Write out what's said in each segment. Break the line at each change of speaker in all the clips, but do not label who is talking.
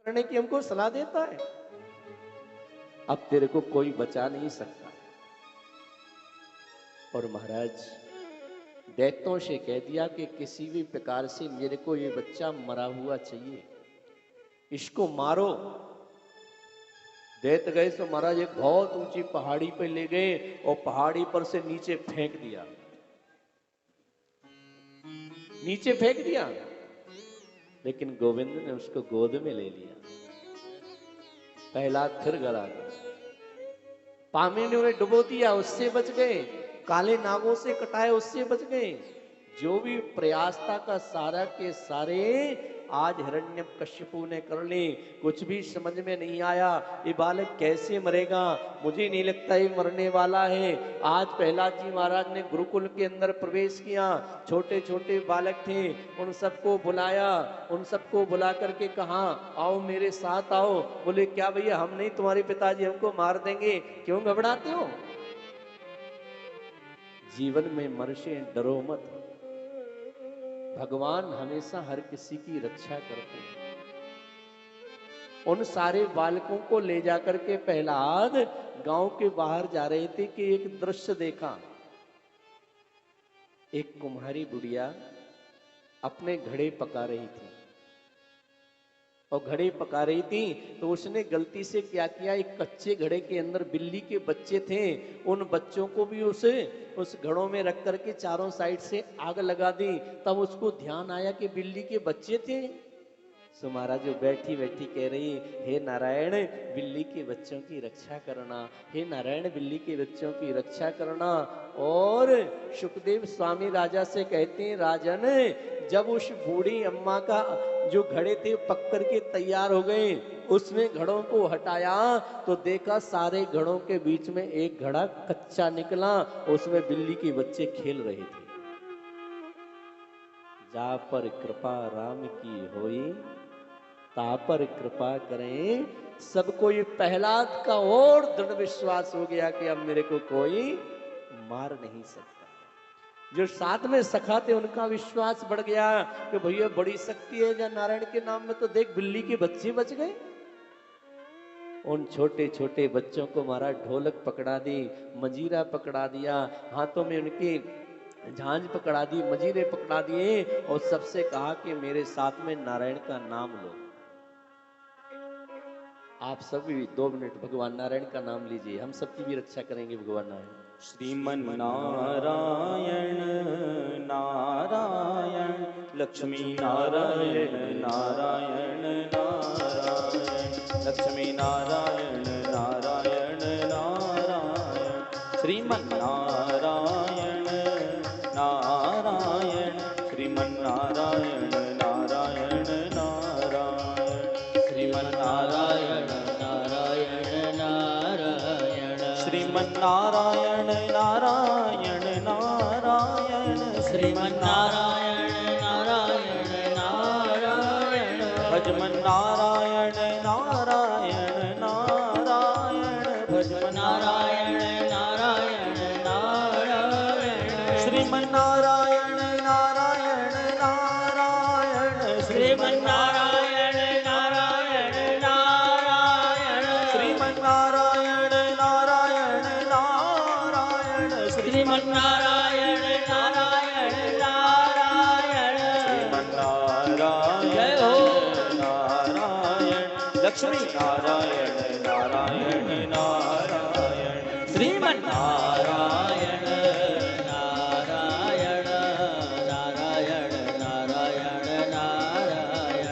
करने की हमको सलाह देता है। अब तेरे को कोई बचा नहीं सकता। और महाराज दैत्यों से कह दिया कि किसी भी प्रकार से मेरे को ये बच्चा मरा हुआ चाहिए, इसको मारो। दैत्य गए तो महाराज एक बहुत ऊंची पहाड़ी पर ले गए और पहाड़ी पर से नीचे फेंक दिया, नीचे फेंक दिया। लेकिन गोविंद ने उसको गोद में ले लिया। प्रहलाद फिर गला गया, पामिनी ने डुबो दिया, उससे बच गए। काले नागों से कटाए, उससे बच गए। जो भी प्रयास था का सारा के सारे आज हिरण्यकश्यपु ने कर ली। कुछ भी समझ में नहीं आया, ये बालक कैसे मरेगा। मुझे नहीं लगता ये मरने वाला है। आज प्रहलाद जी महाराज ने गुरुकुल के अंदर प्रवेश किया। छोटे छोटे बालक थे, उन सबको बुलाया, उन सबको बुला करके कहा आओ मेरे साथ आओ। बोले क्या भैया, हम नहीं, तुम्हारे पिताजी हमको मार देंगे, क्यों घबराते हो। जीवन में मरशे डरो मत, भगवान हमेशा हर किसी की रक्षा करते हैं। उन सारे बालकों को ले जाकर के प्रहलाद गांव के बाहर जा रहे थे कि एक दृश्य देखा। एक कुम्हारी बुढ़िया अपने घड़े पका रही थी, और घड़े पका रही थी तो उसने गलती से क्या किया, एक कच्चे घड़े के अंदर बिल्ली के बच्चे थे, उन बच्चों को भी उस घड़ों में रख करके चारों साइड से आग लगा दी। तब उसको ध्यान आया कि बिल्ली के बच्चे थे। सो महाराज जो बैठी बैठी कह रही, हे नारायण बिल्ली के बच्चों की रक्षा करना, हे नारायण बिल्ली के बच्चों की रक्षा करना। और सुखदेव स्वामी राजा से कहते हैं, राजन जब उस बूढ़ी अम्मा का जो घड़े थे पक करके तैयार हो गए, उसने घड़ों को हटाया तो देखा सारे घड़ों के बीच में एक घड़ा कच्चा निकला, उसमें बिल्ली के बच्चे खेल रहे थे। जा पर कृपा राम की होई, ता पर कृपा करें सबको। ये प्रहलाद का और दृढ़ विश्वास हो गया कि अब मेरे को कोई मार नहीं सकता। जो साथ में सखा थे उनका विश्वास बढ़ गया कि भैया बड़ी शक्ति है या नारायण के नाम में, तो देख बिल्ली के बच्चे बच गए। उन छोटे छोटे बच्चों को मारा, ढोलक पकड़ा दी, मजीरा पकड़ा दिया, हाथों में उनके झांझ पकड़ा दी, मजीरे पकड़ा दिए, और सबसे कहा कि मेरे साथ में नारायण का नाम लो। आप सभी 2 मिनट भगवान नारायण का नाम लीजिए, हम सबकी भी रक्षा करेंगे भगवान नारायण।
श्रीमन नारायण नारायण लक्ष्मी नारायण नारायण नारायण लक्ष्मी नारायण नारायण नारायण श्रीमन नारायण नारायण श्रीमन नारायण नारायण नारायण श्रीमन नारायण नारायण नारायण श्रीमन नारायण नारायण नारायण श्रीमन नारायण नारायण नारायण भजमन नारायण नारायण नारायण भजमन नारायण नारायण नारायण श्रीमन नारायण नारायण नारायण श्रीमन नारायण नारायण नारायण श्रीमन नारायण नारायण नारायण श्रीमन नारायण नारायण नारायण श्रीमन नारायण जय हो नारायण लक्ष्मी नारायण नारायण नारायण श्रीमन नारायण नारायण नारायण नारायण नारायण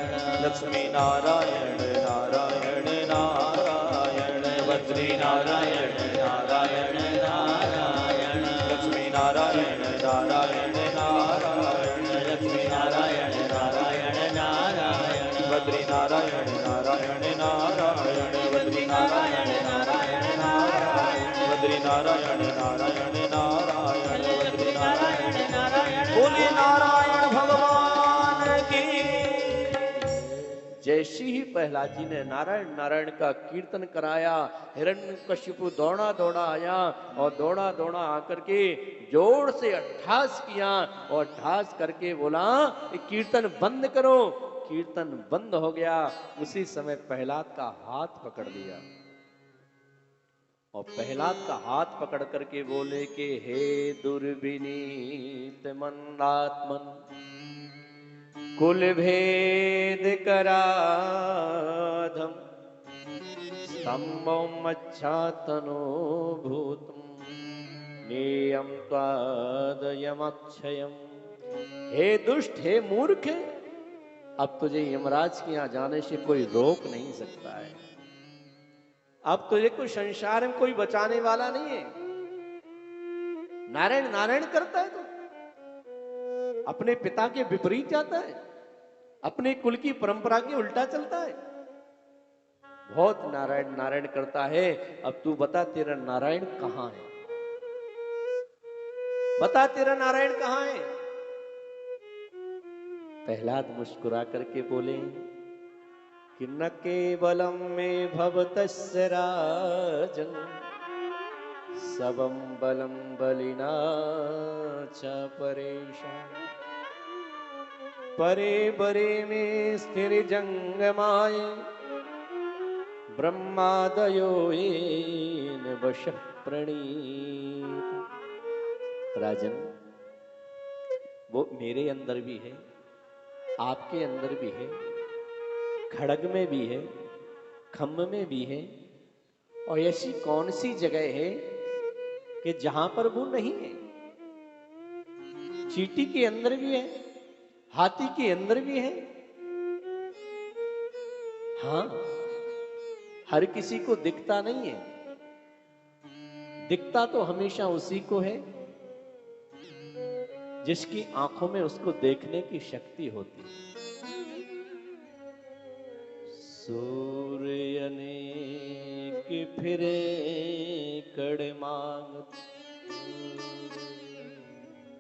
लक्ष्मी नारायण नारायण नारायण बद्री नारायण नारायण नारायण लक्ष्मी नारायण नारायण नारायण लक्ष्मी नारायण नारायण नारायण बद्री नारायण नारायण नारायण बद्री नारायण नारायण नारायण बद्री नारायण नारायण नारायण बद्री नारायण नारायण बोले नारायण भगवान की।
जैसे ही प्रहलाद जी ने नारायण नारायण का कीर्तन कराया, हिरण्यकशिपु दौड़ा दौड़ा आया, और दौड़ा दौड़ा आकर के जोर से अट्ठास किया, और अट्ठास करके बोला कीर्तन बंद करो। कीर्तन बंद हो गया। उसी समय प्रहलाद का हाथ पकड़ लिया और प्रहलाद का हाथ पकड़ करके बोले कि हे दुर्विनीत मंदात्मन, कुल भेद कराधम, स्तंभम अच्छातनो भूतम, नेयम त्वादयमक्षयम। हे दुष्ट, हे मूर्ख, अब तुझे यमराज के यहां जाने से कोई रोक नहीं सकता है। अब तुझे कोई संसार में कोई बचाने वाला नहीं है। नारायण नारायण करता है तो अपने पिता के विपरीत जाता है, अपने कुल की परंपरा के उल्टा चलता है। बहुत नारायण नारायण करता है। अब तू बता तेरा नारायण कहां है? बता तेरा नारायण कहां है? प्रहलाद मुस्कुरा करके बोले कि न केवलम में भवतस्य राजन, सबम बलम बलिना च परेशान, परे बरे में स्थिर जंगमाय, ब्रह्मादयो येन वशः प्रणीत। राजन, वो मेरे अंदर भी है, आपके अंदर भी है, खड़ग में भी है, खम्भ में भी है, और ऐसी कौन सी जगह है कि जहां पर वो नहीं है? चींटी के अंदर भी है, हाथी के अंदर भी है। हां, हर किसी को दिखता नहीं है। दिखता तो हमेशा उसी को है जिसकी आंखों में उसको देखने की शक्ति होती है। सूर्य ने कि फिरे कड़ मांगत,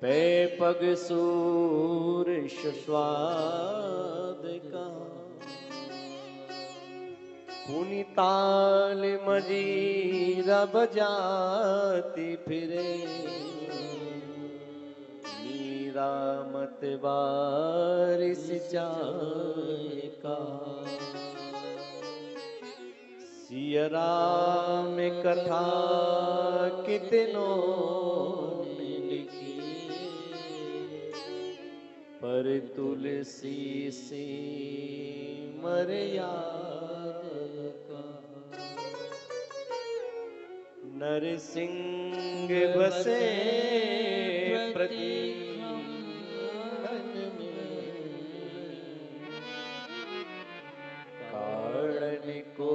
पे पग सूर्य स्वाद का, पुनिताल मजीरा बजाती फिरे, मीरा मत बारिश जाए का। सिया राम कथा कितनों ने लिखी, पर तुलसी से मर्यादा का। नरसिंह बसे प्रति मन में, कारण को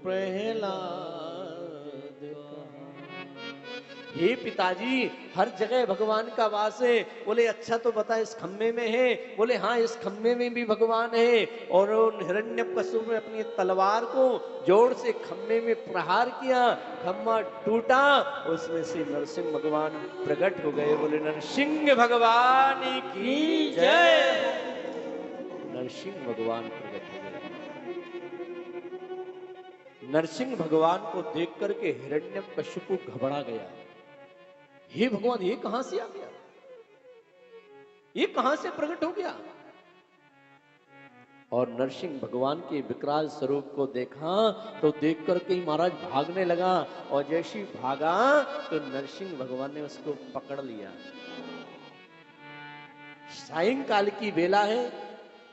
प्रहलाद कहा। हे पिताजी, हर जगह भगवान का वास है। बोले अच्छा तो बता इस खम्भे में है? बोले हाँ, इस खम्भे में भी भगवान है। और हिरण्यकशिपु ने अपनी तलवार को जोर से खम्भे में प्रहार किया, खम्भा टूटा, उसमें से नरसिंह भगवान प्रकट हो गए। बोले नरसिंह भगवान की जय। नरसिंह भगवान प्रकट हो गए। नरसिंह भगवान को देख करके हिरण्यकशिपु घबरा गया। हे भगवान, ये कहां से आ गया? ये कहां से प्रकट हो गया? और नरसिंह भगवान के विकराल स्वरूप को देखा तो देख करके ही महाराज भागने लगा। और जैसे ही भागा तो नरसिंह भगवान ने उसको पकड़ लिया। सायंकाल की बेला है,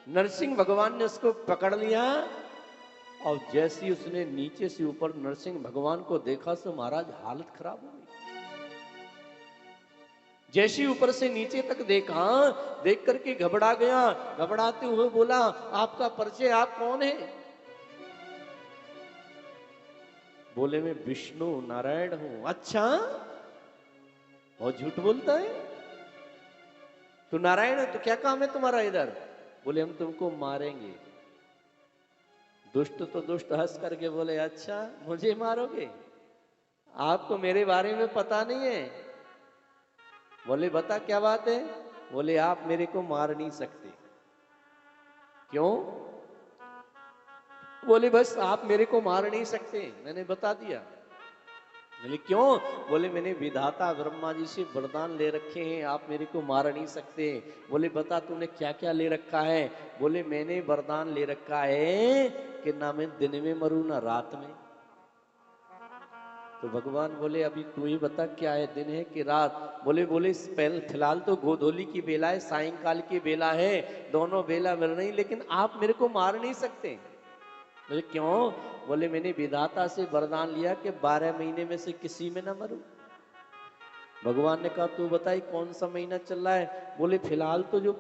नरसिंह भगवान ने उसको पकड़ लिया। और जैसे ही उसने नीचे से ऊपर नरसिंह भगवान को देखा तो महाराज हालत खराब हो गई। जैसे ऊपर से नीचे तक देखा, देख करके घबरा गया। घबराते हुए बोला, आपका परिचय, आप कौन है? बोले मैं विष्णु नारायण हूं। अच्छा, बहुत झूठ बोलता है। तू नारायण है तो क्या काम है तुम्हारा इधर? बोले हम तुमको मारेंगे। दुष्ट तो दुष्ट हंस करके बोले, अच्छा मुझे मारोगे? आपको मेरे बारे में पता नहीं है? बोले बता क्या बात है? बोले आप मेरे को मार नहीं सकते। क्यों? बोले बस आप मेरे को मार नहीं सकते, मैंने बता दिया। बोले क्यों? बोले मैंने विधाता ब्रह्मा जी से वरदान ले रखे हैं, आप मेरे को मार नहीं सकते। बोले बता तूने क्या क्या ले रखा है? बोले मैंने वरदान ले रखा है कि ना मैं दिन में मरूं ना रात में। तो भगवान बोले अभी तू ही बता क्या है, दिन है कि रात? बोले बोले फिलहाल तो गोधूली की बेला है, सायंकाल की बेला है, दोनों बेला मिल रही, लेकिन आप मेरे को मार नहीं सकते। बोले क्यों? बोले मैंने विधाता से वरदान लिया कि 12 महीने में से किसी में ना मरूं। भगवान ने कहा तू बताई कौन सा महीना चल रहा है? बोले फिलहाल तो जो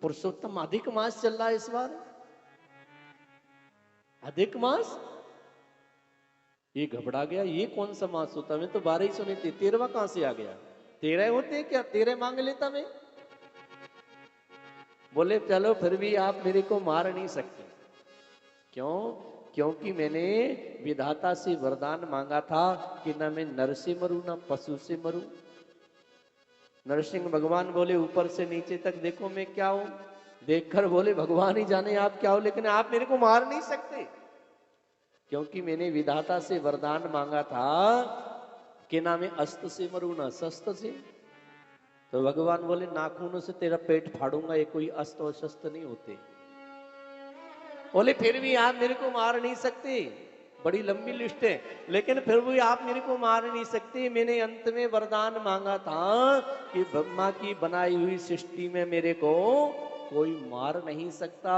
पुरुषोत्तम अधिक मास चल रहा है इस बार। अधिक मास? ये घबरा गया, ये कौन सा मास होता है? मैं तो 12 ही सुने थे, 13वां कहां से आ गया? 13 होते क्या? 13 मांग लेता मैं। बोले चलो फिर भी आप मेरे को मार नहीं सकते। क्यों? क्योंकि मैंने विधाता से वरदान मांगा था कि ना मैं नर से मरूं ना पशु से मरूं। नरसिंह भगवान बोले ऊपर से नीचे तक देखो मैं क्या हूं। देखकर बोले भगवान ही जाने आप क्या हो, लेकिन आप मेरे को मार नहीं सकते, क्योंकि मैंने विधाता से वरदान मांगा था कि ना मैं अस्त्र से मरूं ना शस्त्र से। तो भगवान बोले नाखूनों से तेरा पेट फाड़ूंगा, ये कोई अस्त्र और शस्त्र नहीं होते। बोले फिर भी आप मेरे को मार नहीं सकते। बड़ी लंबी लिस्ट है, लेकिन फिर भी आप मेरे को मार नहीं सकते। मैंने अंत में वरदान मांगा था कि ब्रह्मा की बनाई हुई सृष्टि में मेरे को कोई मार नहीं सकता।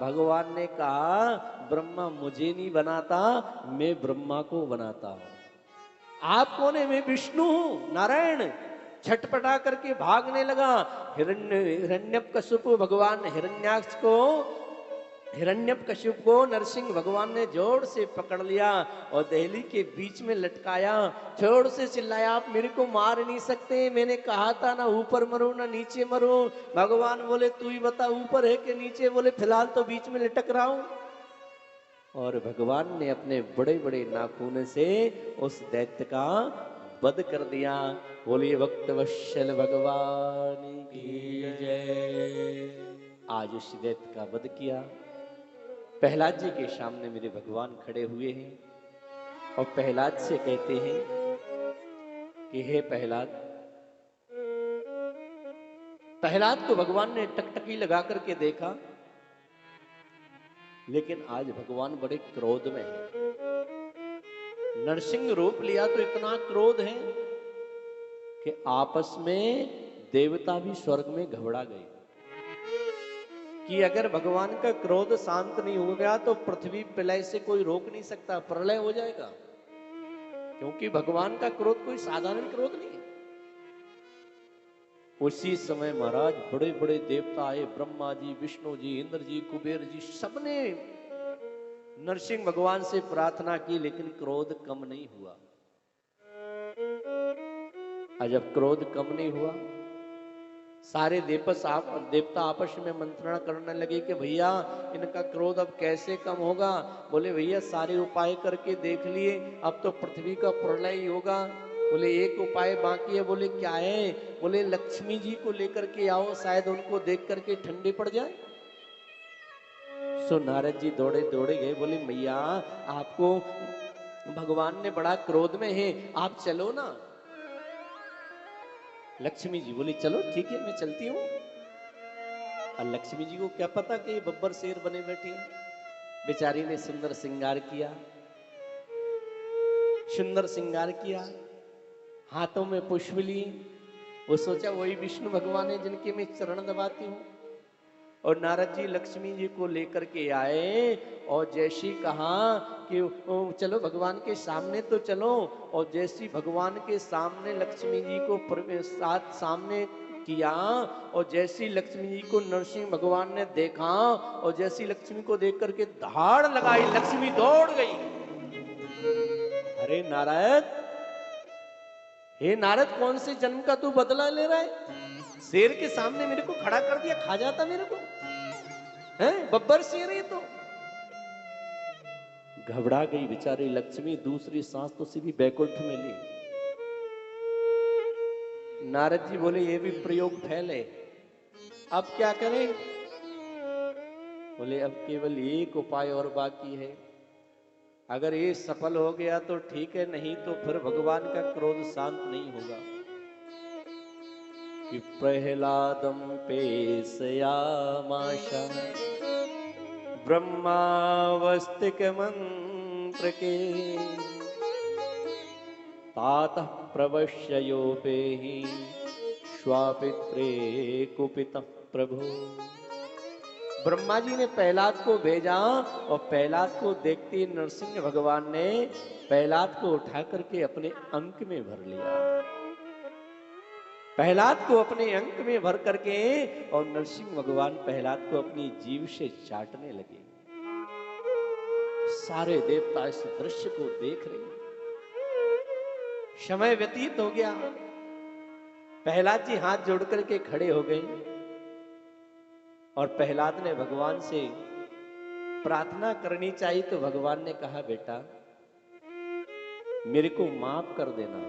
भगवान ने कहा ब्रह्मा मुझे नहीं बनाता, मैं ब्रह्मा को बनाता हूं। आप कौन है? मैं विष्णु हूं, नारायण। छटपटा करके भागने लगा। हिरण्यकशिपु भगवान हिरण्यकशिपु को नरसिंह भगवान ने जोर से पकड़ लिया और दहली के बीच में लटकाया। जोर से चिल्लाया आप मेरे को मार नहीं सकते, मैंने कहा था ना ऊपर मरूं ना नीचे मरूं। भगवान बोले तू ही बता ऊपर है कि नीचे? बोले फिलहाल तो बीच में लटक रहा हूं। और भगवान ने अपने बड़े बड़े नाखून से उस दैत्य का वध कर दिया। बोलिए भक्त वत्सल भगवान की जय। आज उस दैत्य का वध किया। प्रहलाद जी के सामने मेरे भगवान खड़े हुए हैं और प्रहलाद से कहते हैं कि हे प्रहलाद। प्रहलाद को भगवान ने टकटकी लगा करके देखा, लेकिन आज भगवान बड़े क्रोध में है। नरसिंह रूप लिया तो इतना क्रोध है कि आपस में देवता भी स्वर्ग में घबरा गए कि अगर भगवान का क्रोध शांत नहीं हो गया तो पृथ्वी प्रलय से कोई रोक नहीं सकता, प्रलय हो जाएगा। क्योंकि भगवान का क्रोध कोई साधारण क्रोध नहीं है। उसी समय महाराज बड़े बड़े देवता आए, ब्रह्मा जी, विष्णु जी, इंद्र जी, कुबेर जी, सबने नरसिंह भगवान से प्रार्थना की, लेकिन क्रोध कम नहीं हुआ। और जब क्रोध कम नहीं हुआ, सारे देवता आपस में मंत्रणा करने लगे कि भैया इनका क्रोध अब कैसे कम होगा। बोले भैया सारे उपाय करके देख लिए, अब तो पृथ्वी का प्रलय ही होगा। बोले एक उपाय बाकी है। बोले क्या है? बोले लक्ष्मी जी को लेकर के आओ, शायद उनको देख करके ठंडे पड़ जाए। सो नारद जी दौड़े दौड़े गए। बोले मैया आपको भगवान ने बड़ा क्रोध में है, आप चलो ना। लक्ष्मी जी बोली चलो ठीक है मैं चलती हूं। और लक्ष्मी जी को क्या पता कि बब्बर शेर बने बैठी। बेचारी ने सुंदर श्रृंगार किया, सुंदर श्रृंगार किया, हाथों में पुष्प ली। वो सोचा वही विष्णु भगवान है जिनके मैं चरण दबाती हूं। और नारद जी लक्ष्मी जी को लेकर के आए और जैसी कहा कि चलो भगवान के सामने तो चलो। और जैसी भगवान के सामने लक्ष्मी जी को साथ सामने किया और जैसी लक्ष्मी जी को नरसिंह भगवान ने देखा और जैसी लक्ष्मी को देख करके धाड़ लगाई, लक्ष्मी दौड़ गई। अरे नारद, हे नारद कौन से जन्म का तू बदला ले रहा है? शेर के सामने मेरे को खड़ा कर दिया, खा जाता मेरे को है? बब्बर शेर है तो। घबरा गई बेचारी लक्ष्मी, दूसरी सांस तो सीधी बैकुंठ में ली। नारद जी बोले ये भी प्रयोग फैल है, अब क्या करें? बोले अब केवल एक उपाय और बाकी है। अगर ये सफल हो गया तो ठीक है, नहीं तो फिर भगवान का क्रोध शांत नहीं होगा। कि प्रहलादम पेशयामाशा ब्रह्मावस्तिक मंत्र के तातः प्रवश्ययोपेहि श्वापित्रे कुपितः प्रभु। ब्रह्मा जी ने प्रहलाद को भेजा और प्रहलाद को देखते ही नरसिंह भगवान ने प्रहलाद को उठा करके अपने अंक में भर लिया। प्रहलाद को अपने अंक में भर करके और नरसिंह भगवान प्रहलाद को अपनी जीभ से चाटने लगे। सारे देवता इस दृश्य को देख रहे हैं। समय व्यतीत हो गया। प्रहलाद जी हाथ जोड़ करके खड़े हो गए और प्रहलाद ने भगवान से प्रार्थना करनी चाहिए तो भगवान ने कहा, बेटा मेरे को माफ कर देना।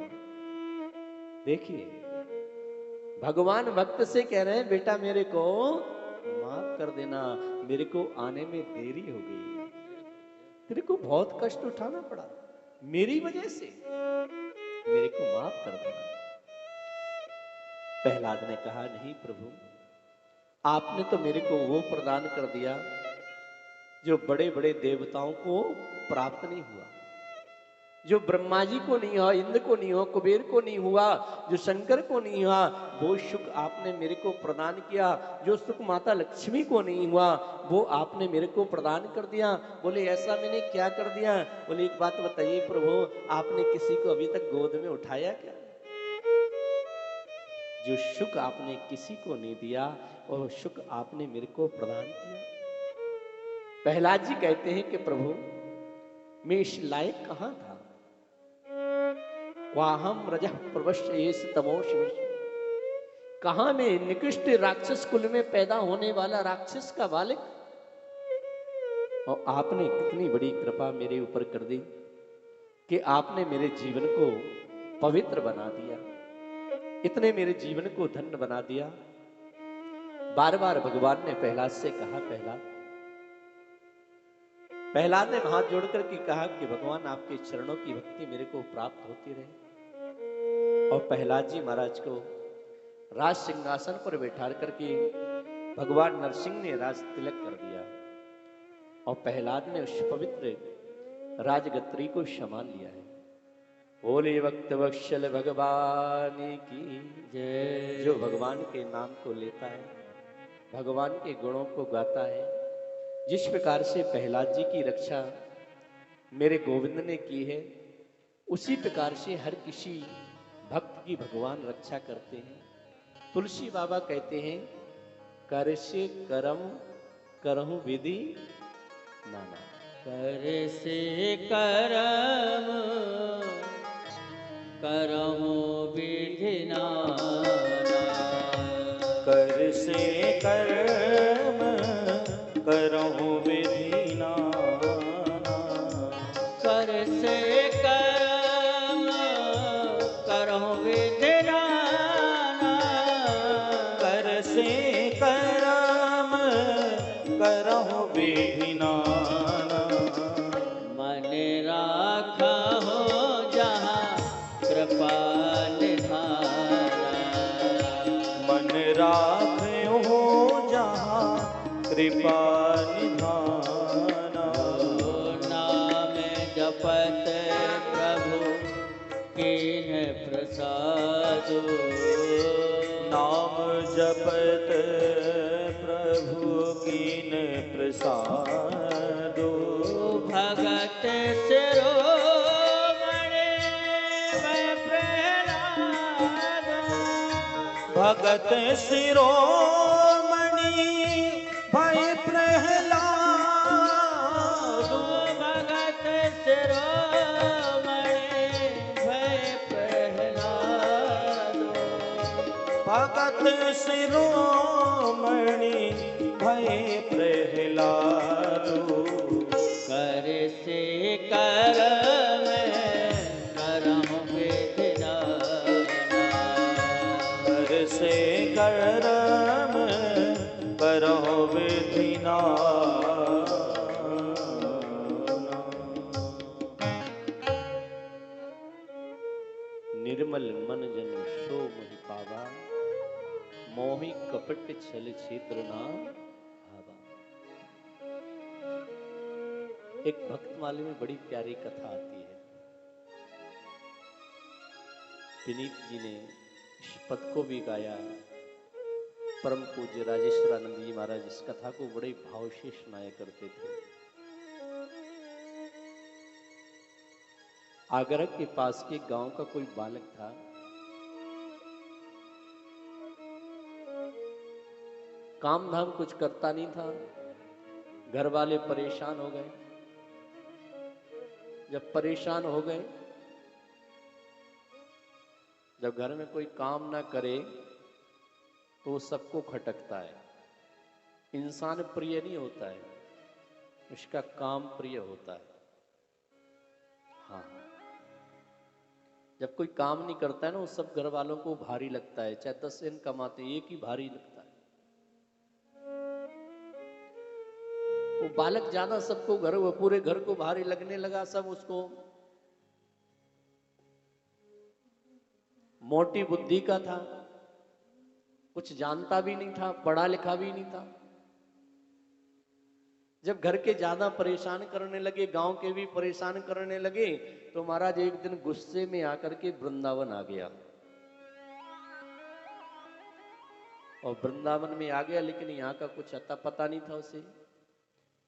देखिए भगवान भक्त से कह रहे हैं, बेटा मेरे को माफ कर देना, मेरे को आने में देरी हो गई, तेरे को बहुत कष्ट उठाना पड़ा मेरी वजह से, मेरे को माफ कर देना। प्रहलाद ने कहा, नहीं प्रभु, आपने तो मेरे को वो प्रदान कर दिया जो बड़े बड़े देवताओं को प्राप्त नहीं हुआ, जो ब्रह्मा जी को नहीं हुआ, इंद्र को नहीं हुआ, कुबेर को नहीं हुआ, जो शंकर को नहीं हुआ, वो सुख आपने मेरे को प्रदान किया। जो सुख माता लक्ष्मी को नहीं हुआ वो आपने मेरे को प्रदान कर दिया। बोले ऐसा मैंने क्या कर दिया? बोले एक बात बताइए प्रभु, आपने किसी को अभी तक गोद में उठाया क्या? जो सुख आपने किसी को नहीं दिया और सुख आपने मेरे को प्रदान किया। प्रहलाद जी कहते हैं कि प्रभु मैं इस लायक कहां था, वाहम रजः प्रवश्येष तमोषि, कहां में निकृष्ट राक्षस कुल में पैदा होने वाला राक्षस का बालक, और आपने कितनी बड़ी कृपा मेरे ऊपर कर दी कि आपने मेरे जीवन को पवित्र बना दिया, इतने मेरे जीवन को धन्य बना दिया। बार बार भगवान ने प्रहलाद से कहा, प्रहलाद ने हाथ जोड़कर के कहा कि भगवान आपके चरणों की भक्ति मेरे को प्राप्त होती रहे। और प्रहलाद जी महाराज को राज सिंहासन पर बैठा करके भगवान नरसिंह ने राज तिलक कर दिया और प्रहलाद ने उस पवित्र राजगद्दी को संभाल लिया है। बोले भक्त वत्सल भगवान की जय। जो भगवान के नाम को लेता है, भगवान के गुणों को गाता है, जिस प्रकार से प्रहलाद जी की रक्षा मेरे गोविंद ने की है, उसी प्रकार से हर किसी भक्त की भगवान रक्षा करते हैं। तुलसी बाबा कहते हैं, कर से करम करहु विधि नाना।
कर से करम करहु विधि नाना, कर से कर्म करहु विधि नाना, कर से कर्म करहु विधि नाना, कर से कर्म करहु विधि नाना, मन राखा हो जहाँ कृपा निधाना, मन राखो हो जहाँ कृपा निधाना, नाम जपत प्रभु कीन प्रसाद, नाम जपत प्रभु कीन प्रसाद, भगत शिरोमणि भय प्रहलाद, भगत शिरोमणि भय प्रहलाद, भगत शिरोमणि भय प्रहलाद, भगत शिरोमणि भय प्रहलाद, कर से करम करहु विधि नाना, कर से करम करहु विधि नाना।
निर्मल मन जन सो मोहि पावा, मोहि कपट छल छिद्र ना भावा। एक भक्तमाला में बड़ी प्यारी कथा आती है। विनीत जी ने इस पद को भी गाया। परम पूज्य राजेश्वरानंद जी महाराज इस कथा को बड़े भाव से सुनाया करते थे। आगरा के पास के गांव का कोई बालक था। काम धाम कुछ करता नहीं था। घर वाले परेशान हो गए। जब परेशान हो गए, जब घर में कोई काम ना करे तो सबको खटकता है। इंसान प्रिय नहीं होता है, उसका काम प्रिय होता है। हाँ, जब कोई काम नहीं करता है ना, वो सब घर वालों को भारी लगता है। चाहे 10 दिन कमाते, एक ही भारी लगता है। वो बालक ज्यादा सबको वो पूरे घर को भारी लगने लगा। सब उसको मोटी बुद्धि का था, कुछ जानता भी नहीं था, पढ़ा लिखा भी नहीं था। जब घर के ज्यादा परेशान करने लगे, गांव के भी परेशान करने लगे, तो महाराज एक दिन गुस्से में आकर के वृंदावन आ गया। और वृंदावन में आ गया, लेकिन यहाँ का कुछ अता पता नहीं था उसे,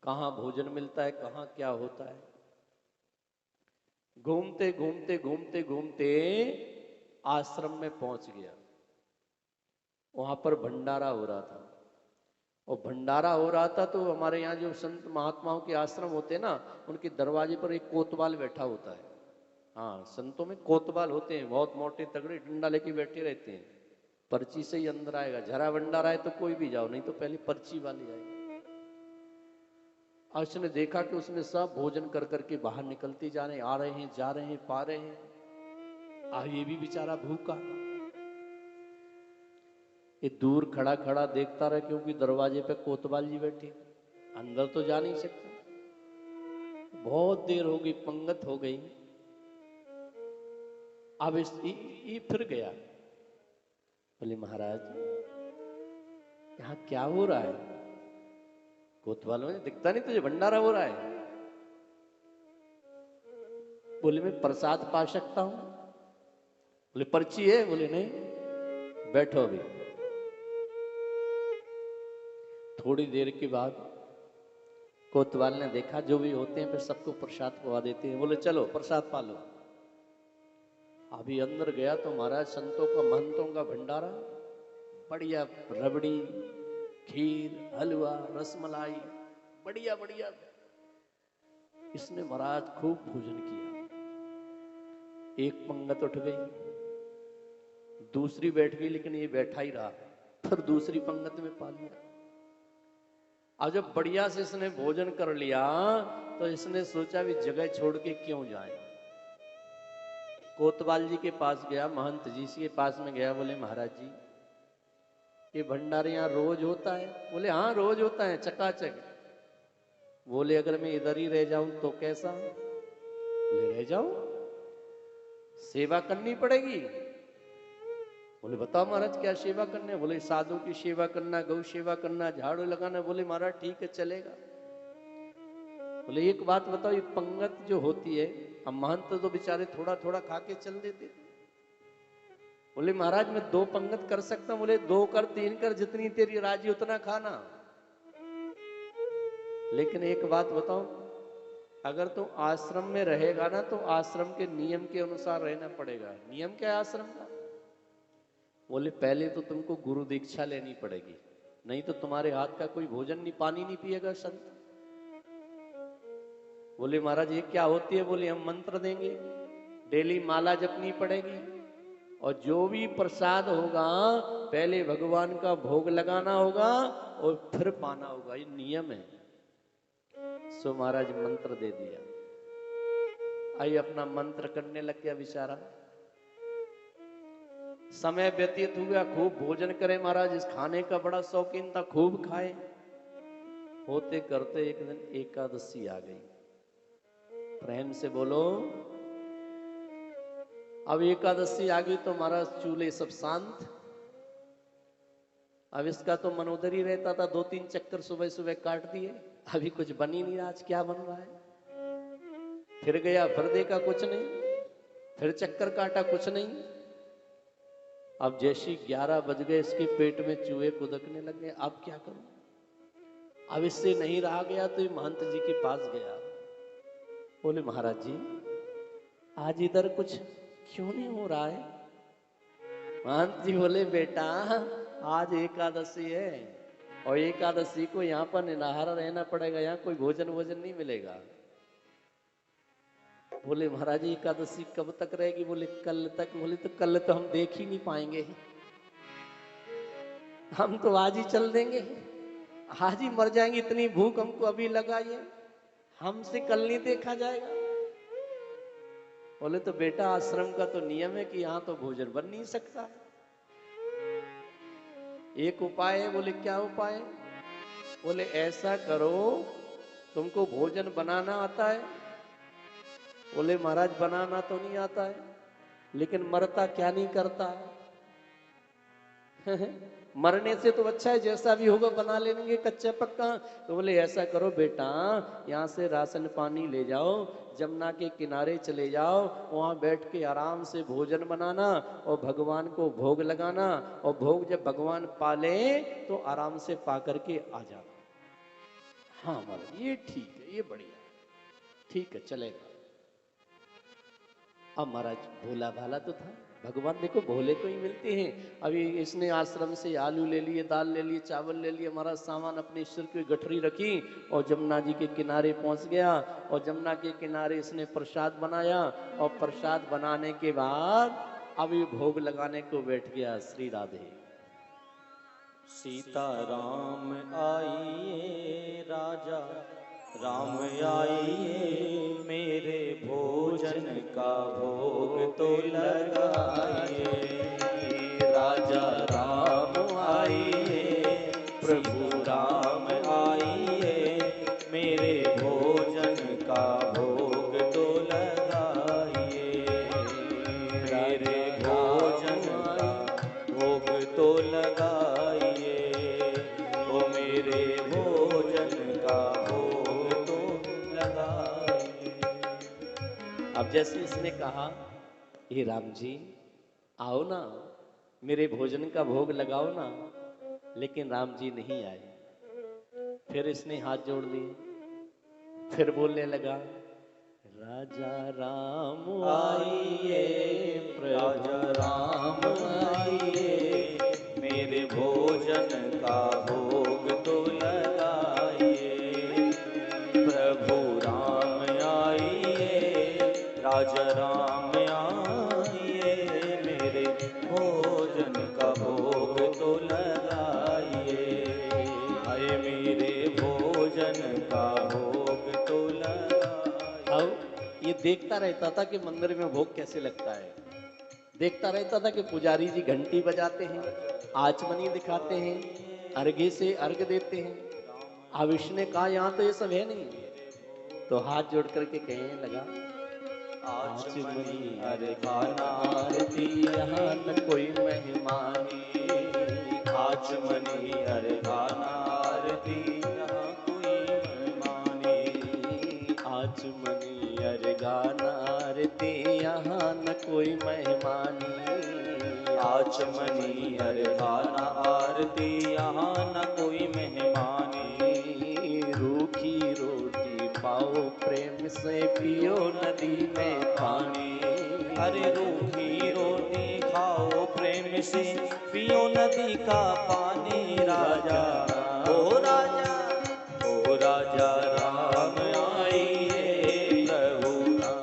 कहाँ भोजन मिलता है, कहाँ क्या होता है। घूमते घूमते घूमते घूमते आश्रम में पहुंच गया। वहां पर भंडारा हो रहा था। और भंडारा हो रहा था तो हमारे यहाँ जो संत महात्माओं के आश्रम होते हैं ना, उनके दरवाजे पर एक कोतवाल बैठा होता है। हाँ, संतों में कोतवाल होते हैं, बहुत मोटे तगड़े, डंडा लेके बैठे रहते हैं। पर्ची से ही अंदर आएगा। जरा भंडारा है तो कोई भी जाओ, नहीं तो पहले पर्ची वाले आएगा। और उसने देखा कि उसमें सब भोजन कर करके बाहर निकलते जा रहे हैं, आ रहे हैं, जा रहे हैं, पा रहे हैं। ये भी बेचारा भूखा। ये दूर खड़ा खड़ा देखता रहा, क्योंकि दरवाजे पे कोतवाल जी बैठे, अंदर तो जा नहीं सकता। बहुत देर हो गई, पंगत हो गई। अब ये फिर गया। बोले महाराज, यहाँ क्या हो रहा है? कोतवाल में दिखता नहीं तुझे, भंडारा हो रहा है। बोले मैं प्रसाद पा सकता हूं। बोले पर्ची है? बोले नहीं। बैठो अभी। थोड़ी देर के बाद कोतवाल ने देखा जो भी होते हैं फिर सबको प्रसाद पवा देते हैं। बोले चलो प्रसाद पा लो। अभी अंदर गया तो महाराज संतों का, महंतों का भंडारा, बढ़िया रबड़ी, खीर, हलवा, रसमलाई, बढ़िया बढ़िया। इसने महाराज खूब भोजन किया। एक पंगत उठ गई, दूसरी बैठ गई, लेकिन ये बैठा ही रहा। फिर दूसरी पंगत में पा लिया। अब जब बढ़िया से इसने भोजन कर लिया तो इसने सोचा भी जगह छोड़ के क्यों जाए। कोतवाल जी के पास गया, महंत जी के पास में गया। बोले महाराज जी, ये भंडारे यहाँ रोज होता है? बोले हाँ रोज होता है, चकाचक। बोले अगर मैं इधर ही रह जाऊं तो कैसा? बोले रह जाओ, सेवा करनी पड़ेगी। बोले बताओ महाराज क्या सेवा करने? बोले साधु की सेवा करना, गौ सेवा करना, झाड़ू लगाना। बोले महाराज ठीक है, चलेगा। बोले एक बात बताओ, ये पंगत जो होती है, अब महंत तो बेचारे थोड़ा थोड़ा खा के चल देते। बोले महाराज मैं 2 पंगत कर सकता हूं। बोले 2 कर, 3 कर, जितनी तेरी राजी उतना खाना। लेकिन एक बात बताओ, अगर तू आश्रम में रहेगा ना तो आश्रम के नियम के अनुसार रहना पड़ेगा। नियम क्या है आश्रम का? बोले पहले तो तुमको गुरु दीक्षा लेनी पड़ेगी, नहीं तो तुम्हारे हाथ का कोई भोजन नहीं, पानी नहीं पिएगा संत। बोले महाराज ये क्या होती है? बोले हम मंत्र देंगे, डेली माला जपनी पड़ेगी, और जो भी प्रसाद होगा पहले भगवान का भोग लगाना होगा और फिर पाना होगा, ये नियम है। सो महाराज मंत्र दे दिया। आइए अपना मंत्र करने लग गया बेचारा। समय व्यतीत हुआ, खूब भोजन करे महाराज। इस खाने का बड़ा शौकीन था, खूब खाए। होते करते एक दिन एकादशी आ गई। प्रेम से बोलो अब एकादशी आ गई तो महाराज चूल्हे सब शांत। अब इसका तो मनोदर ही रहता था, 2-3 चक्कर सुबह सुबह काट दिए, अभी कुछ बन ही नहीं रहा, आज क्या बन रहा है। फिर गया, फिर देखा कुछ नहीं, फिर चक्कर काटा, कुछ नहीं। अब जैसी 11 बज गए, इसके पेट में चूहे कुदकने लगे। अब क्या करूं? अब इससे नहीं रहा गया तो ये महंत जी के पास गया। बोले महाराज जी, आज इधर कुछ क्यों नहीं हो रहा है? महंत जी बोले बेटा, आज एकादशी है और एकादशी को यहाँ पर निराहार रहना पड़ेगा, यहाँ कोई भोजन वोजन नहीं मिलेगा। बोले महाराज जी, एकादशी कब तक रहेगी? बोले कल तक। बोले तो कल तो हम देख ही नहीं पाएंगे, हम तो आज ही चल देंगे, आज ही मर जाएंगे, इतनी भूख हमको अभी लगाई है, हमसे कल नहीं देखा जाएगा। बोले तो बेटा, आश्रम का तो नियम है कि यहाँ तो भोजन बन नहीं सकता। एक उपाय है। बोले क्या उपाय? बोले ऐसा करो, तुमको भोजन बनाना आता है? बोले महाराज बनाना तो नहीं आता है, लेकिन मरता क्या नहीं करता है। मरने से तो अच्छा है, जैसा भी होगा बना लेंगे कच्चा पक्का। तो बोले ऐसा करो बेटा, यहाँ से राशन पानी ले जाओ, जमुना के किनारे चले जाओ, वहां बैठ के आराम से भोजन बनाना और भगवान को भोग लगाना, और भोग जब भगवान पाले तो आराम से पा करके आ जाना। हाँ महाराज, ये ठीक है, ये बढ़िया, ठीक है, चलेगा। अब महाराज भोला भाला तो था, भगवान देखो भोले को ही मिलते हैं। अभी इसने आश्रम से आलू ले लिए, दाल ले लिए, चावल ले लिए, महाराज सामान अपने ईश्वर की गठरी रखी और जमुना जी के किनारे पहुंच गया। और जमुना के किनारे इसने प्रसाद बनाया और प्रसाद बनाने के बाद अब ये भोग लगाने को बैठ गया। श्री राधे।
सीता राम आइए राजा राम आइए, मेरे भोजन का भोग तो लगाइए। राजा राम आइए, प्रभु राम आइए, मेरे भोजन का भोग तो लगाइए। मेरे भोजन का भोग तो लगाइए, ओ मेरे भोजन का भोग तो लगाइए।
अब जैसे इसने कहा, हे राम जी आओ ना, मेरे भोजन का भोग लगाओ ना, लेकिन राम जी नहीं आए। फिर इसने हाथ जोड़ दिए, फिर बोलने लगा, राजा राम आइए,
राजा राम आइए, मेरे भोजन का भोग तो लगाइए। प्रभु राम आइए, राजा राम आइए, मेरे भोजन का भोग तो लगाइए। आए मेरे भोजन का भोग तो लगाइए।
अब ये देखता रहता था कि मंदिर में भोग कैसे लगता है, देखता रहता था कि पुजारी जी घंटी बजाते हैं, आचमनी दिखाते हैं, अर्घे से अर्घ देते हैं। अब इसने कहा यहाँ तो ये सब है नहीं, तो हाथ जोड़ करके कहने लगा,
आचमनी अर्घाना आरती
यहाँ न कोई मेहमानी।
आचमनी अर्घाना आरती यहाँ कोई मेहमानी।
आचमनी अर्घाना आरती यहाँ न कोई मेहमानी।
आचमनी अर्घाना आरती यहाँ न कोई मेहमानी।
रूखी रोटी पाओ प्रेम से पियो नदी में पानी।
अरे रूखी रोटी खाओ प्रेम से पियो नदी का पानी। राजा ओ राजा ओ राजा राम आइए, प्रभु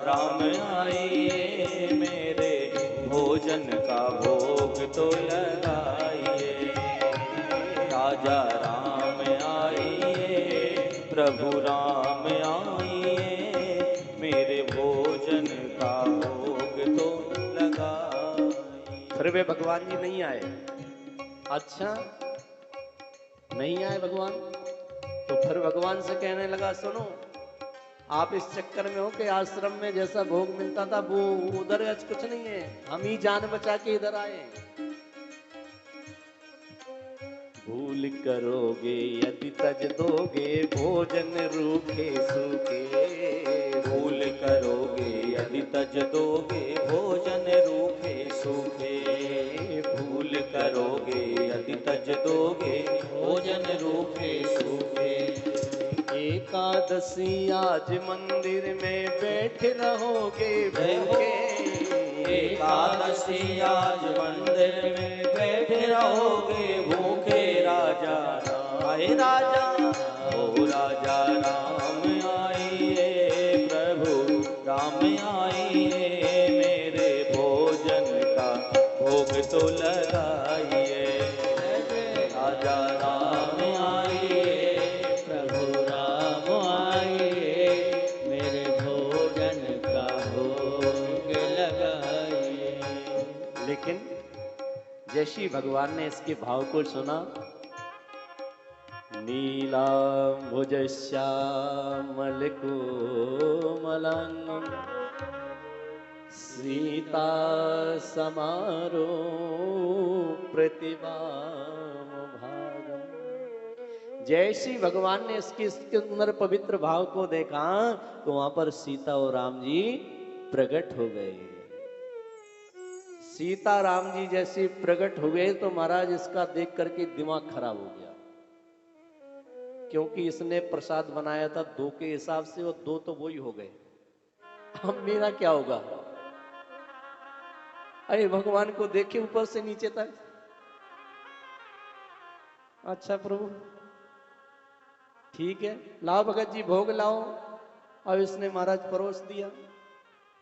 राम आइए, मेरे भोजन का भोग तो लगाइए। राजा राम आइए, प्रभु राम आइए, मेरे भोजन का भोग तो लगाइए।
फिर वे भगवान जी नहीं आए। अच्छा नहीं आए भगवान, तो फिर भगवान से कहने लगा, सुनो आप इस चक्कर में हो कि आश्रम में जैसा भोग मिलता था वो उधर आज कुछ नहीं है, हम ही जान बचा के इधर आए हैं। भूल करोगे यदि तज दोगे भोजन रूखे सूखे,
भूल करोगे यदि तज दोगे भोजन रूखे सूखे, भूल करोगे यदि तज दोगे भोजन रूखे सूखे।
एकादशी आज मंदिर में बैठे रहोगे भूखे,
एकादशी आज मंदिर में बैठे रहोगे भूखे। राजा आए राजा, ओ राजा राम आइए, प्रभु राम आइए, मेरे भोजन का भोग तो लगाइए। राजा राम आइए, प्रभु राम आइए, मेरे भोजन का भोग लगाइए।
लेकिन जैसी भगवान ने इसके भाव को सुना, नीलांबुज श्यामल कोमलांगं सीता समारो प्रतिभाम भागम। जैसी भगवान ने इसके अंदर पवित्र भाव को देखा तो वहां पर सीता और राम जी प्रकट हो गए। सीता राम जी जैसे प्रकट हो गए तो महाराज इसका देख करके दिमाग खराब हो गया, क्योंकि इसने प्रसाद बनाया था 2 के हिसाब से और 2 तो वही हो गए, अब मेरा क्या होगा। अरे भगवान को देखे ऊपर से नीचे तक, अच्छा प्रभु ठीक है लाओ भगत जी भोग लाओ। अब इसने महाराज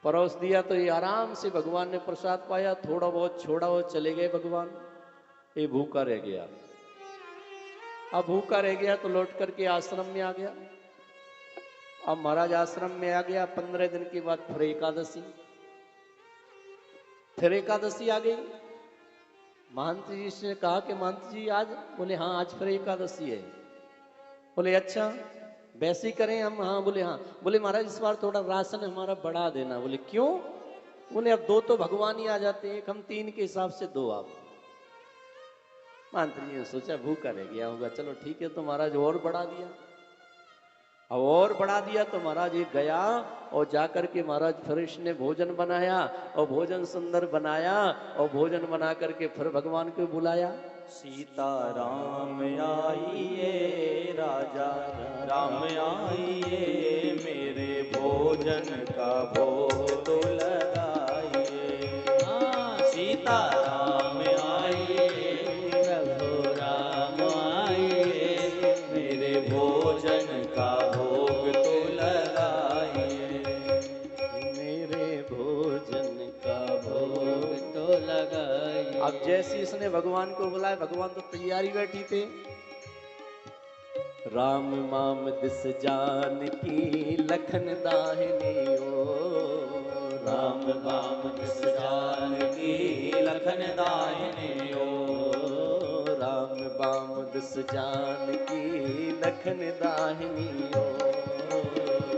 परोस दिया तो ये आराम से भगवान ने प्रसाद पाया, थोड़ा बहुत छोड़ा और चले गए भगवान। ये भूखा रह गया। अब भूखा रह गया तो लौट करके आश्रम में आ गया। अब महाराज आश्रम में आ गया, 15 दिन के बाद फिर एकादशी आ गई। महंत जी से कहा कि महंत जी आज, बोले हाँ आज फिर एकादशी है। बोले अच्छा वैसे ही करें हम, हाँ बोले हाँ। बोले महाराज इस बार थोड़ा राशन हमारा बढ़ा देना। बोले क्यों? बोले अब 2 तो भगवान ही आ जाते हैं, हम 3 के हिसाब से 2 आप। मंत्री जी ने सोचा भूखा रह गया होगा, चलो ठीक है, तो महाराज और बढ़ा दिया। अब और बढ़ा दिया तो महाराज ये गया और जाकर के महाराज फिर इसने भोजन बनाया और भोजन सुंदर बनाया और भोजन बना करके फिर भगवान को बुलाया।
सीता राम आइए, राजा राम आइए, मेरे भोजन का भोग तो लगाइए। हाँ सीता राम आइए, प्रभु राम आइए, मेरे भोजन का भोग तो लगाइए।
मेरे भोजन का भोग
तो लगाइए।
अब जैसे इसने भगवान को बुलाया, भगवान तो तैयारी बैठी थे। राम माम दिस जान की लखन दाहिनी ओ,
राम माम दिस जान की लखन दाहिनी ओ,
राम बाम दिस जान की लखन दाहिनी ओ,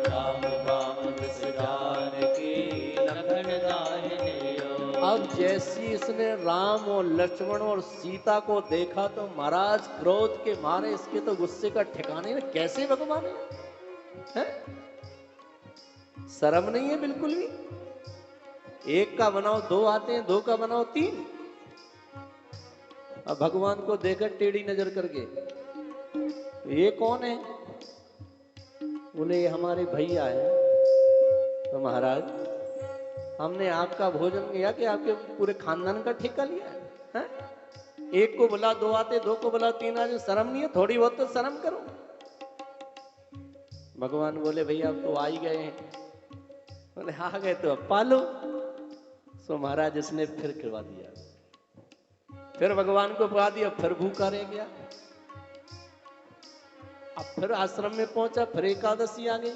राम बाम दिस जान की लखन दाहिनी ओ।
अब जैसी इसने राम और लक्ष्मण और सीता को देखा तो महाराज क्रोध के मारे इसके तो गुस्से का ठिकाने में, कैसे भगवान है? शर्म नहीं है बिल्कुल भी। 1 का बनाओ 2 आते हैं, 2 का बनाओ 3। अब भगवान को देखकर टेढ़ी नजर करके, ये कौन है? बोले ये हमारे भैया है। तो महाराज हमने आपका भोजन किया कि आपके पूरे खानदान का ठेका लिया है? 1 को बुला 2 आते, 2 को बुला 3 आते, शर्म नहीं है? थोड़ी बहुत तो शर्म करो। भगवान बोले भैया अब तो आ ही गए हैं। बोले आ गए तो अब पालो। सो महाराज इसने फिर खिलवा दिया, फिर भगवान को खिला दिया, फिर भूखा रह गया। अब फिर आश्रम में पहुंचा, फिर एकादशी आ गई।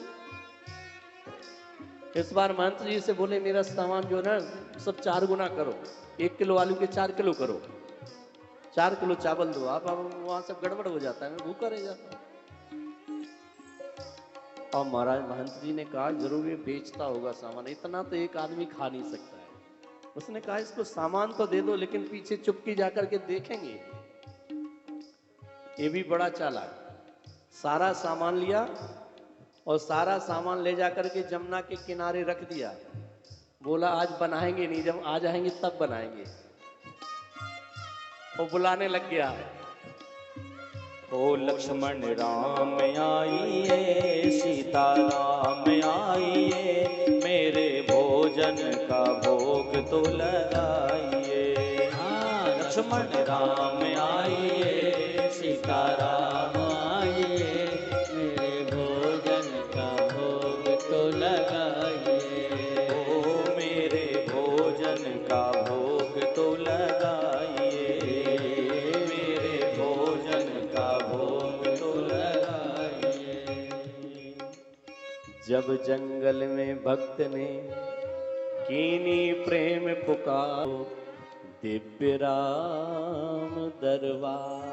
इस बार मंत्री जी से बोले मेरा सामान जो ना सब 4 गुना करो, 1 किलो आलू के 4 किलो करो, 4 किलो चावल दो। आप वहां सब गड़बड़ हो जाता है, मैं भूखा रह जाता हूं। और महाराज महंत जी ने कहा जरूर ये बेचता होगा सामान, इतना तो एक आदमी खा नहीं सकता है। उसने कहा इसको सामान तो दे दो, लेकिन पीछे चुपकी जाकर के देखेंगे। ये भी बड़ा चालाक, सारा सामान लिया और सारा सामान ले जाकर के जमुना के किनारे रख दिया। बोला आज बनाएंगे नहीं, जब आ जाएंगे तब बनाएंगे। वो बुलाने लग गया,
ओ लक्ष्मण राम आइए, सीता राम आइए, मेरे भोजन का भोग तो लगाइए। हाँ, लक्ष्मण राम आइए, सीता राम आइए, मेरे भोजन का भोग तो लगाइए। ओ मेरे भोजन का भोग तो लगाइए, मेरे भोजन का भोग तो लगाइए।
जब जंगल में भक्त ने कीनी प्रेम पुकारो, दिव्य राम दरबार।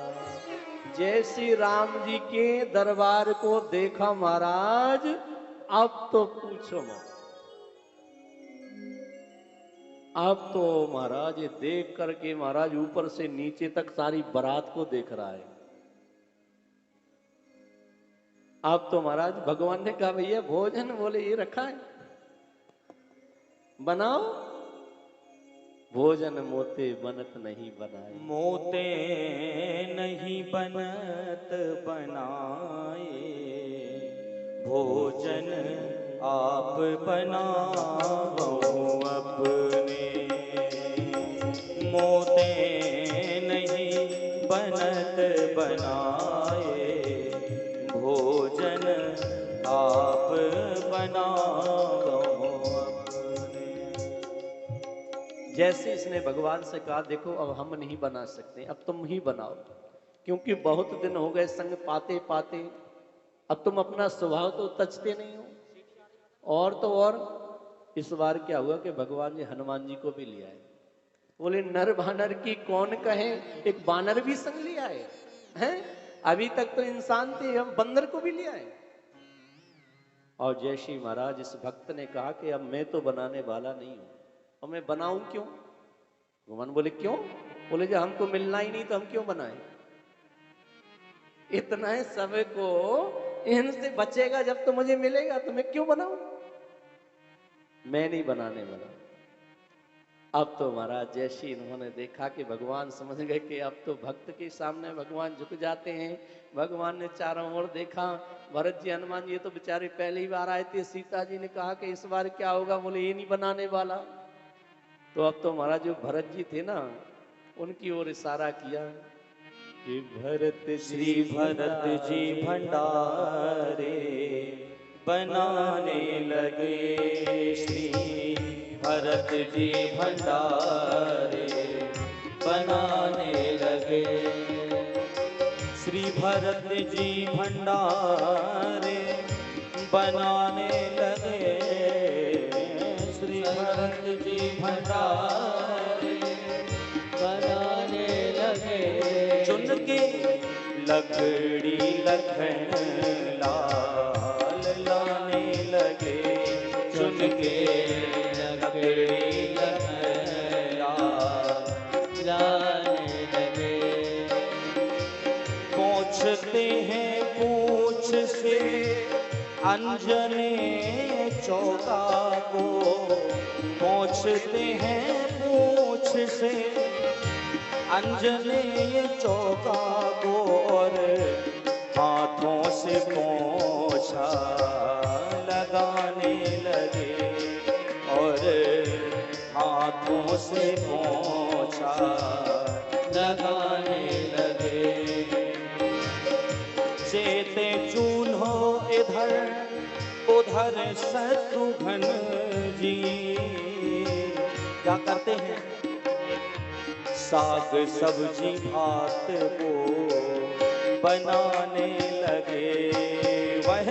जैसे राम जी के दरबार को देखा महाराज, अब तो पूछो मत। अब तो महाराज ये देख करके महाराज ऊपर से नीचे तक सारी बारात को देख रहा है। अब तो महाराज भगवान ने कहा भैया भोजन, बोले ये रखा है बनाओ। भोजन मोते बनत नहीं बनाए,
मोते नहीं बनत बनाए, भोजन आप बनाओ अपने। मोते नहीं बनत बनाए, भोजन आप बनाओ अपने।
जैसे इसने भगवान से कहा देखो अब हम नहीं बना सकते, अब तुम ही बनाओ, क्योंकि बहुत दिन हो गए संग पाते पाते, अब तुम अपना स्वभाव तो तजते नहीं हो। और तो और इस बार क्या हुआ कि भगवान जी हनुमान जी को भी ले आए। बोले नर बानर की कौन कहे, एक बानर भी संग ले आए हैं। अभी तक तो इंसान थे, हम बंदर को भी ले आए। और जैसे महाराज इस भक्त ने कहा कि अब मैं तो बनाने वाला नहीं हूं, और मैं बनाऊं क्यों। भगवान बोले क्यों। बोले जब हमको मिलना ही नहीं तो हम क्यों बनाएं। इतना है सब को इनसे बचेगा जब तो मुझे मिलेगा, तो मैं क्यों बनाऊं। मैं नहीं बनाने वाला। अब तो महाराज जैसे इन्होंने देखा कि भगवान समझ गए कि अब तो भक्त के सामने भगवान झुक जाते हैं। भगवान ने चारों ओर देखा, भरत जी हनुमान जी तो बेचारे पहली बार आए थे। सीता जी ने कहा कि इस बार क्या होगा, बोले ये नहीं बनाने वाला। तो अब तो महाराज जो भरत जी थे ना, उनकी ओर इशारा किया कि भरत
श्री भरत जी भंडारे बनाने लगे। श्री भरत जी भंडारे बनाने लगे। श्री भरत जी भंडारे बनाने लगे। श्री भरत जी भंडारे बनाने लगे। चुन के लकड़ी लखन लाल लाने लगे। चुन के लकड़ी लखन लाल लाने लगे। पूछते हैं पूछ से अंजने चौका को। पूछते हैं पूछ से अंजने चौका को। और हाथों से पोंछा लगाने लगे। और हाथों से पोंछा लगाने लगे। चेते चूल्हो इधर उधर शत्रुघ्न जी क्या करते हैं, साग सब्जी भात को बनाने लगे। वह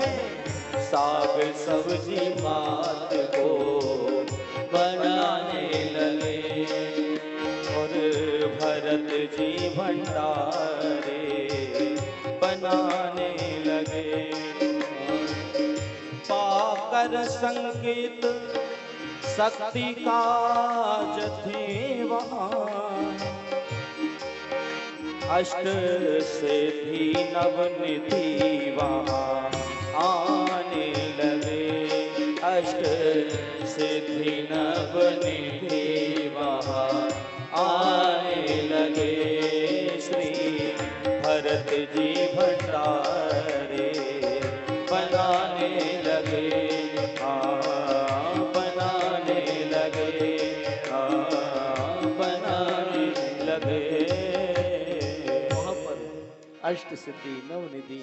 साग सब्जी भात को बनाने लगे। और भरत जी भंडारे बनाने लगे। कर संकेत शक्ति का थे वहाँ, अष्ट सिद्धि नवनिधि वहाँ आने लगे, अष्ट सिद्धि नवनिधि वहाँ आने लगे। श्री भरत जी भंडारे बनाने लगे, बनाने लगे, बनाने लगे।
वहां पर अष्ट सिद्धि नवनिधि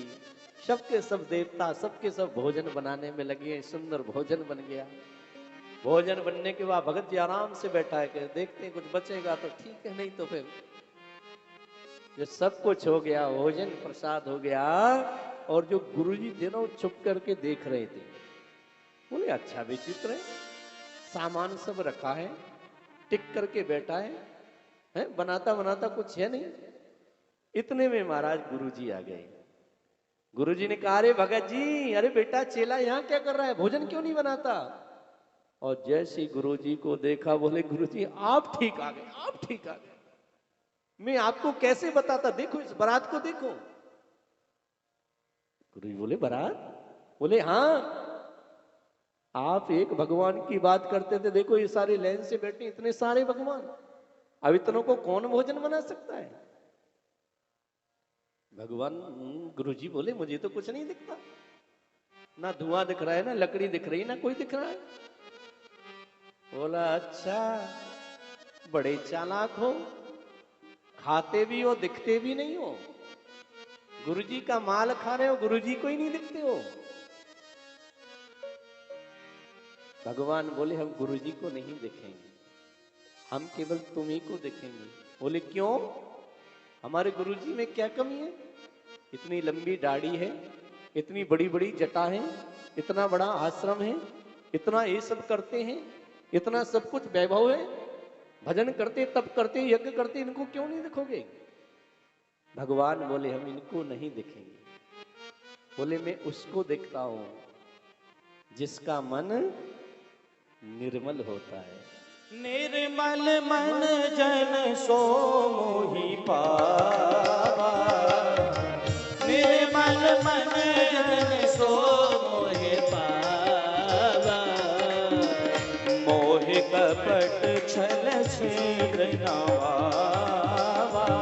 सबके सब देवता सबके सब भोजन बनाने में लगे। सुंदर भोजन बन गया। भोजन बनने के बाद भगत जी आराम से बैठा है कि देखते हैं कुछ बचेगा तो ठीक है, नहीं तो फिर जो सब कुछ हो गया, भोजन प्रसाद हो गया। और जो गुरुजी थे ना, वो चुप करके देख रहे थे। बोले अच्छा विचित्र है, सामान सब रखा है, टिक करके बैठा है, बनाता बनाता कुछ है नहीं। इतने में महाराज गुरुजी आ गए। गुरुजी ने कहा, अरे भगत जी, अरे बेटा चेला यहाँ क्या कर रहा है, भोजन क्यों नहीं बनाता? और जैसे ही गुरुजी को देखा, बोले गुरुजी आप ठीक आ गए, आप ठीक आ गए। मैं आपको कैसे बताता, देखो इस बारात को देखो। गुरुजी बोले बारात? बोले हाँ, आप एक भगवान की बात करते थे, देखो ये सारे लाइन से बैठे इतने सारे भगवान, अब इतनों को कौन भोजन बना सकता है? भगवान गुरुजी बोले मुझे तो कुछ नहीं दिखता, ना धुआं दिख रहा है, ना लकड़ी दिख रही, ना कोई दिख रहा है। बोला अच्छा, बड़े चालाक हो, खाते भी हो दिखते भी नहीं हो, गुरुजी का माल खा रहे हो, गुरुजी को ही नहीं दिखते हो। भगवान बोले हम गुरुजी को नहीं देखेंगे, हम केवल तुम्ही को देखेंगे। बोले क्यों? हमारे गुरुजी में क्या कमी है? इतनी लंबी दाढ़ी है, इतनी बड़ी बड़ी जटा है, इतना बड़ा आश्रम है, इतना ये सब करते हैं, इतना सब कुछ वैभव है, भजन करते, तप करते, यज्ञ करते, इनको क्यों नहीं देखोगे? भगवान बोले हम इनको नहीं देखेंगे। बोले मैं उसको देखता हूं जिसका मन निर्मल होता है।
निर्मल मन जन सो मोहि पावा, निर्मल मन जन सो मोहि पावा, मोह कपट छल छेद नवावा,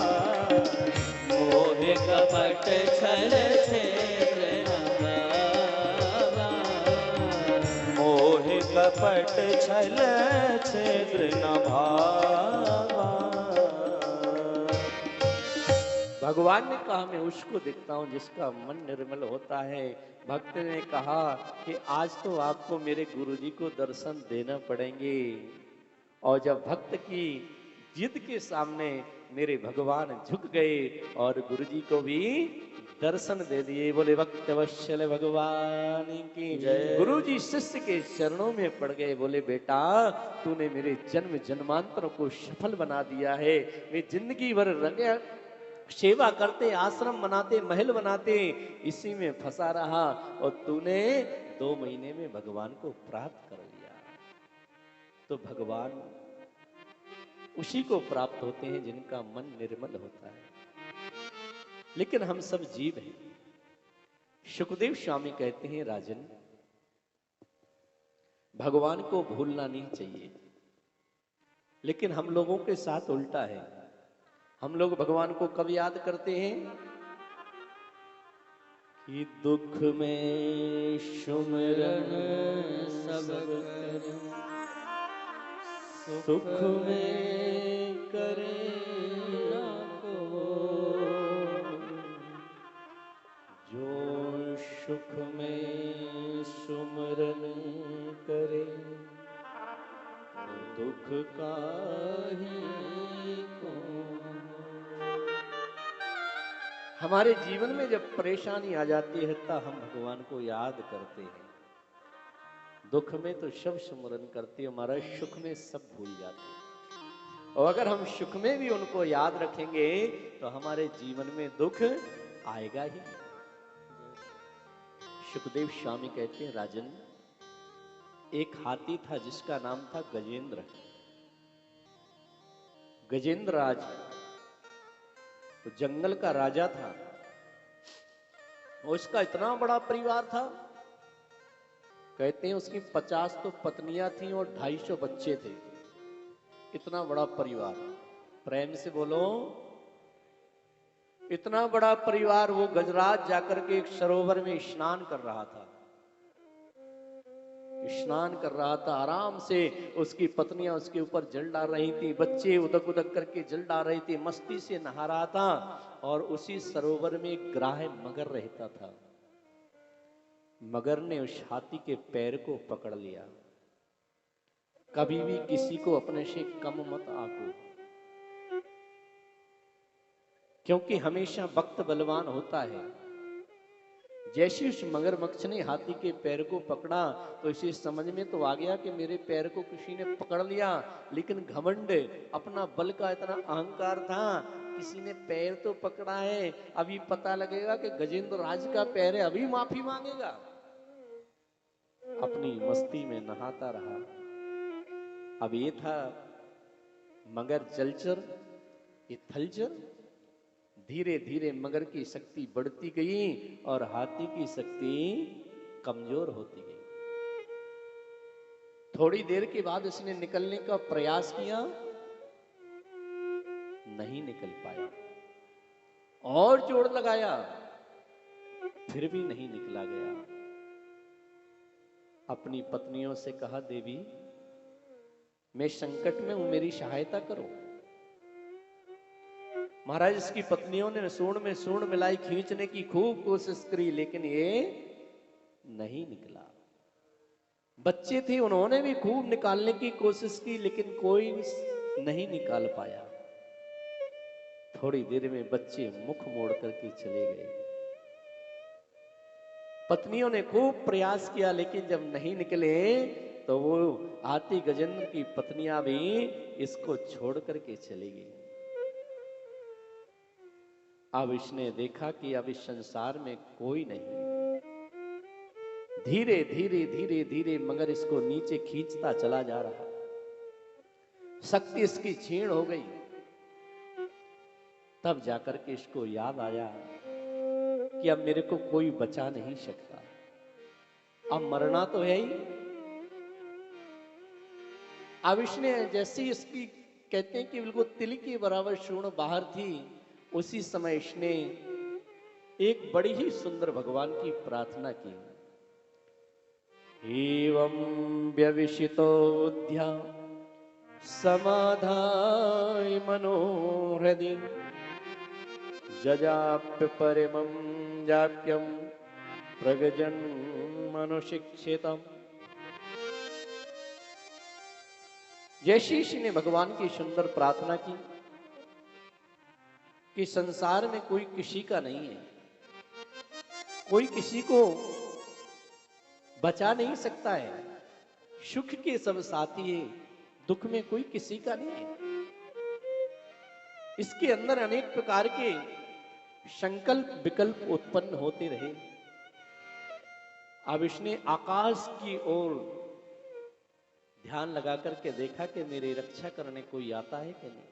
मोह कपट छल छेद नवावा, मोह कपट छल छेद न भावा।
भगवान ने कहा मैं उसको देखता हूं जिसका मन निर्मल होता है। भक्त ने कहा कि आज तो आपको मेरे गुरुजी को दर्शन देना पड़ेंगे। और जब भक्त की जिद के सामने मेरे भगवान झुक गए और गुरुजी को भी दर्शन दे दिए। बोले भक्त वत्सल भगवान की
जय।
गुरुजी शिष्य के चरणों में पड़ गए। बोले बेटा तूने मेरे जन्म जन्मांतरों को सफल बना दिया है। मैं जिंदगी भर रंगे सेवा करते, आश्रम बनाते, महल बनाते, इसी में फंसा रहा और तूने 2 महीने में भगवान को प्राप्त कर लिया। तो भगवान उसी को प्राप्त होते हैं जिनका मन निर्मल होता है। लेकिन हम सब जीव हैं। सुखदेव स्वामी कहते हैं राजन, भगवान को भूलना नहीं चाहिए, लेकिन हम लोगों के साथ उल्टा है। हम लोग भगवान को कब याद करते हैं कि दुख में सुमिरन सब करें, सुख में करे राखो, जो सुख में सुमिरन करे तो दुख काहे को। हमारे जीवन में जब परेशानी आ जाती है तब हम भगवान को याद करते हैं। दुख में तो सब स्मरण करते हैं, हमारा सुख में सब भूल जाते हैं। और अगर हम सुख में भी उनको याद रखेंगे तो हमारे जीवन में दुख आएगा ही। सुखदेव स्वामी कहते हैं राजन, एक हाथी था जिसका नाम था गजेंद्र। गजेंद्र राज तो जंगल का राजा था और उसका इतना बड़ा परिवार था, कहते हैं उसकी 50 तो पत्नियां थीं और 250 बच्चे थे। इतना बड़ा परिवार, प्रेम से बोलो, इतना बड़ा परिवार। वो गजराज जाकर के एक सरोवर में स्नान कर रहा था, स्नान कर रहा था आराम से। उसकी पत्नियां उसके ऊपर जल डाल रही थी, बच्चे उदक उदक करके जल डाल रहे थे, मस्ती से नहा रहा था। और उसी सरोवर में एक ग्राह मगर रहता था। मगर ने उस हाथी के पैर को पकड़ लिया। कभी भी किसी को अपने से कम मत आको, क्योंकि हमेशा वक्त बलवान होता है। जैसे उस मगरमच्छ ने हाथी के पैर को पकड़ा तो इसे समझ में तो आ गया कि मेरे पैर को किसी ने पकड़ लिया, लेकिन घमंड, अपना बल का इतना अहंकार था, किसी ने पैर तो पकड़ा है, अभी पता लगेगा कि गजेंद्र राज का पैर है, अभी माफी मांगेगा। अपनी मस्ती में नहाता रहा। अब ये था मगर जलचर, ये थलचर। धीरे धीरे मगर की शक्ति बढ़ती गई और हाथी की शक्ति कमजोर होती गई। थोड़ी देर के बाद इसने निकलने का प्रयास किया, नहीं निकल पाया। और जोर लगाया, फिर भी नहीं निकला गया। अपनी पत्नियों से कहा, देवी मैं संकट में हूं, मेरी सहायता करो। महाराज इसकी पत्नियों ने सूंड में सूंड मिलाई, खींचने की खूब कोशिश करी, लेकिन ये नहीं निकला। बच्चे थे, उन्होंने भी खूब निकालने की कोशिश की, लेकिन कोई नहीं निकाल पाया। थोड़ी देर में बच्चे मुख मोड़ करके चले गए। पत्नियों ने खूब प्रयास किया, लेकिन जब नहीं निकले तो वो हाथी गजेंद्र की पत्नियां भी इसको छोड़ करके चली गई। अब इसने देखा कि अब इस संसार में कोई नहीं। धीरे धीरे धीरे धीरे मगर इसको नीचे खींचता चला जा रहा। शक्ति इसकी क्षीण हो गई। तब जाकर के इसको याद आया कि अब मेरे को कोई बचा नहीं सकता, अब मरना तो है ही। अब इसने जैसी इसकी कहते हैं कि बिल्कुल तिल के बराबर सूंड बाहर थी, उसी समय इसने एक बड़ी ही सुंदर भगवान की प्रार्थना की। एवं व्यविशितोऽध्या समाधाय मनोहृदि जजाप्य परमं जाप्यं प्रगजन्मनुशिक्षितम्। जैसे इसने भगवान की सुंदर प्रार्थना की कि संसार में कोई किसी का नहीं है, कोई किसी को बचा नहीं सकता है, सुख के सब साथी है, दुख में कोई किसी का नहीं है। इसके अंदर अनेक प्रकार के संकल्प विकल्प उत्पन्न होते रहे। अब इसने आकाश की ओर ध्यान लगा करके देखा कि मेरी रक्षा करने कोई आता है कि नहीं।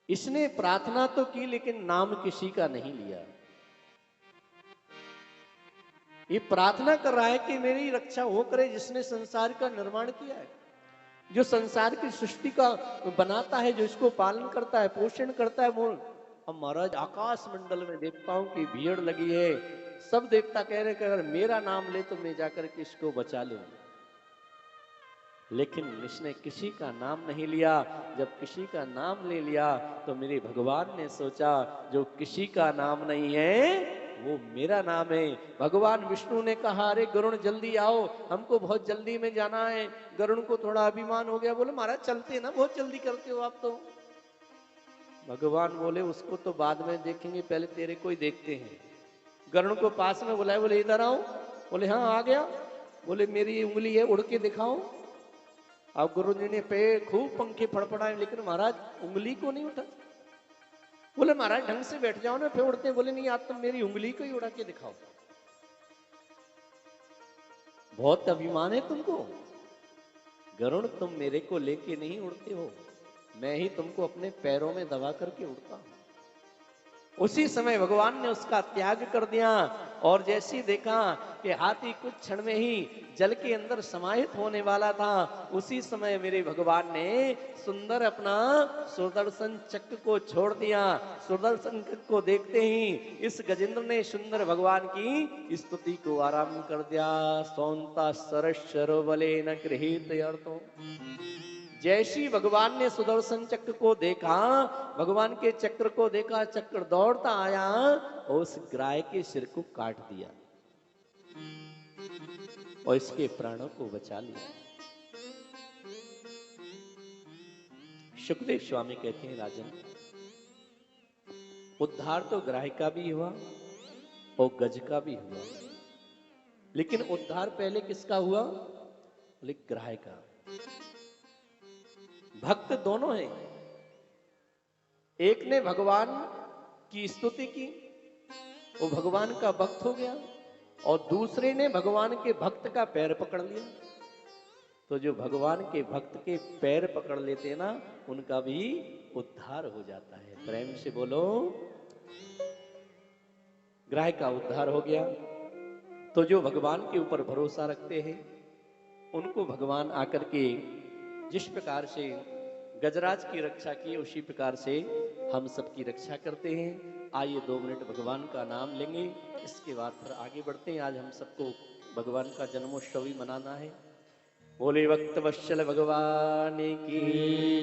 इसने प्रार्थना तो की, लेकिन नाम किसी का नहीं लिया। ये प्रार्थना कर रहा है कि मेरी रक्षा वो करे जिसने संसार का निर्माण किया है, जो संसार की सृष्टि का बनाता है, जो इसको पालन करता है, पोषण करता है। मूल अब महाराज आकाश मंडल में देवताओं की भीड़ लगी है। सब देवता कह रहे कि अगर मेरा नाम ले तो मैं जाकर के इसको बचा लूं, लेकिन इसने किसी का नाम नहीं लिया। जब किसी का नाम ले लिया तो मेरे भगवान ने सोचा जो किसी का नाम नहीं है वो मेरा नाम है। भगवान विष्णु ने कहा, अरे गरुण जल्दी आओ, हमको बहुत जल्दी में जाना है। गरुण को थोड़ा अभिमान हो गया, बोले महाराज चलते ना, बहुत जल्दी करते हो आप तो। भगवान बोले उसको तो बाद में देखेंगे, पहले तेरे को ही देखते हैं। गरुण को पास में बुलाए, बोले इधर आओ। बोले हाँ आ गया। बोले मेरी उंगली है, उड़ के दिखाओ। अब गुरु जी ने पे खूब पंखे फड़फड़ाए, लेकिन महाराज उंगली को नहीं उठा। बोले महाराज ढंग से बैठ जाओ ना, फिर उड़ते। बोले नहीं, आज तुम मेरी उंगली को ही उड़ा के दिखाओ। बहुत अभिमान है तुमको। गरुड़ तुम मेरे को लेके नहीं उड़ते हो, मैं ही तुमको अपने पैरों में दबा करके उड़ता हूं। उसी समय भगवान ने उसका त्याग कर दिया और जैसे ही देखा कि हाथी कुछ क्षण में ही जल के अंदर समाहित होने वाला था, उसी समय मेरे भगवान ने सुंदर अपना सुदर्शन चक्र को छोड़ दिया। सुदर्शन चक्र को देखते ही इस गजेंद्र ने सुंदर भगवान की स्तुति को आरंभ कर दिया। सौंता सरस्वरो बले न गृहीत अर्थो। जैसी भगवान ने सुदर्शन चक्र को देखा, भगवान के चक्र को देखा, चक्र दौड़ता आया और उस ग्राह के सिर को काट दिया और इसके प्राणों को बचा लिया। सुखदेव स्वामी कहते हैं, राजन, उद्धार तो ग्राह का भी हुआ और गज का भी हुआ, लेकिन उद्धार पहले किसका हुआ? बोले ग्राह का। भक्त दोनों हैं, एक ने भगवान की स्तुति की, वो भगवान का भक्त हो गया, और दूसरे ने भगवान के भक्त का पैर पकड़ लिया। तो जो भगवान के भक्त के पैर पकड़ लेते हैं ना, उनका भी उद्धार हो जाता है। प्रेम से बोलो, ग्राह का उद्धार हो गया। तो जो भगवान के ऊपर भरोसा रखते हैं, उनको भगवान आकर के जिस प्रकार से गजराज की रक्षा की, उसी प्रकार से हम सबकी रक्षा करते हैं। आइए 2 मिनट भगवान का नाम लेंगे, इसके बाद फिर आगे बढ़ते हैं। आज हम सबको भगवान का जन्मोत्सव भी मनाना है। बोले भक्त वत्सल भगवान की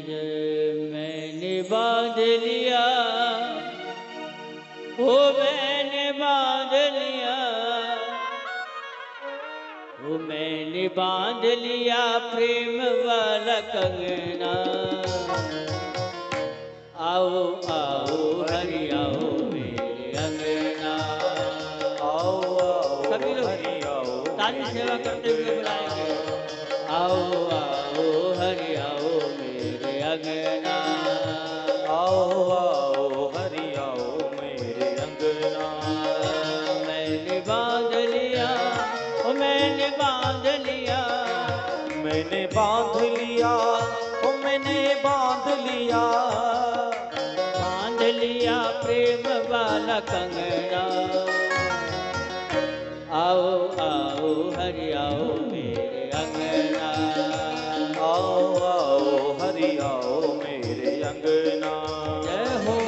जय। मैंने बांध लिया, ओ मैंने बांध लिया, ओ मैंने बांध लिया प्रेम वाला कंगना। आओ आओ हरि आओ मेरे अंगना।
आओ आओ
सभी लोग
हरि आओ
ताली सेवा करते हुए बुलाएंगे। आओ आओ हरि आओ मेरे अंगना।
आओ आओ हरि आओ मेरे अंगना।
मैंने बांध लिया, ओ मैंने बांध लिया,
मैंने बांध लिया, ओ मैंने बांध लिया,
बांध लिया प्रेम वाला कंगना। आओ आओ हरि आओ मेरे अंगना।
आओ आओ हरि आओ मेरे अंगना।
जय हो।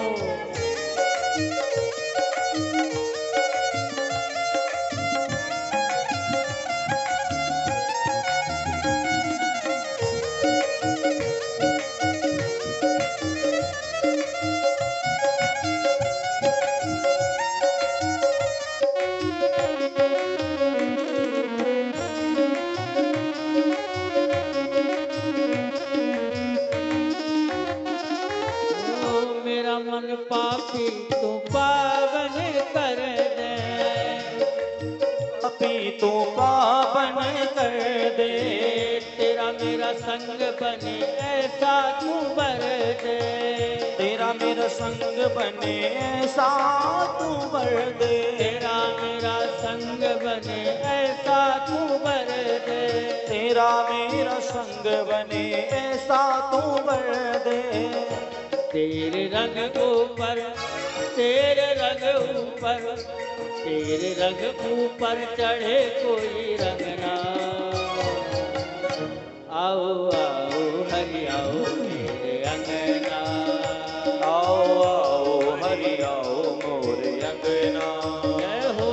मेरा मन पापी तू पावन कर दे।
पापी तू पावन कर दे।
तेरा मेरा संग बने ऐसा तू बर दे।
तेरा मेरा संग बने ऐसा तू बर दे।
तेरा मेरा संग बने ऐसा तू बर दे।
तेरा मेरा संग बने ऐसा तू बर दे।
तेरे रंग ऊपर, तेरे रंग ऊपर, तेरे रंग ऊपर चढ़े कोई रंग ना। आओ आओ हरि आओ मेरे अंगना।
आओ आओ हरि आओ मोरे अंगना।
जय हो।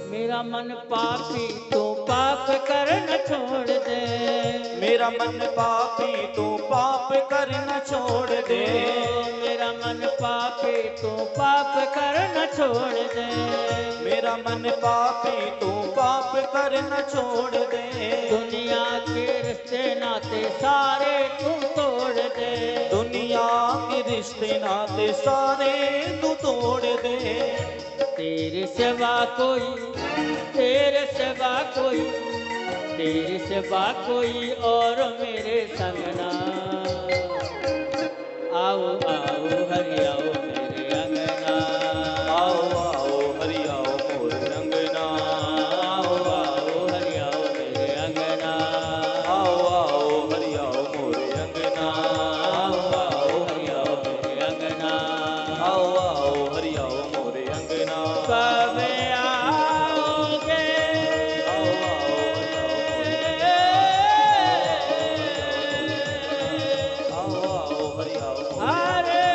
मेरा मन पापी तू पाप कर न छोड़ दे।
मेरा मेरा मन पापी तू पाप कर न छोड़ दे।
मेरा मन पापी तू पाप कर न छोड़ दे।
मेरा मन पापी तू पाप कर न छोड़ दे।
दुनिया के रिश्ते नाते सारे तू तोड़ दे।
दुनिया के रिश्ते नाते सारे तू तोड़ दे।
तेरे सिवा कोई, तेरे सिवा कोई, तेरे सिवा कोई और मेरे संग ना। आओ आओ हरि आओ मेरे अंगना।
आओ आओ हरि आओ मोर अंगना।
आओ आओ हरि आओ मेरे अंगना।
आओ आओ हरि आओ मोर अंगना।
आओ आओ हरि आओ मेरे अंगना।
आओ आओ हरि आओ मोर अंगना।
कब आओगे?
आओ आओ हरि आओ मोर
अरे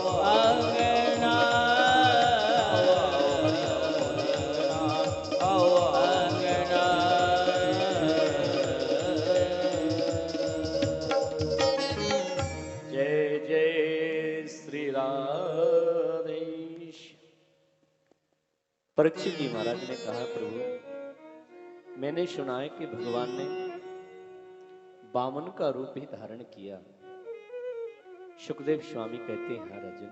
अंगना अंगना।
जय जय श्री राधेश। परीक्षित जी महाराज ने कहा, प्रभु मैंने सुना है कि भगवान ने बामन का रूप भी धारण किया। सुखदेव स्वामी कहते हैं, हाँ राजन,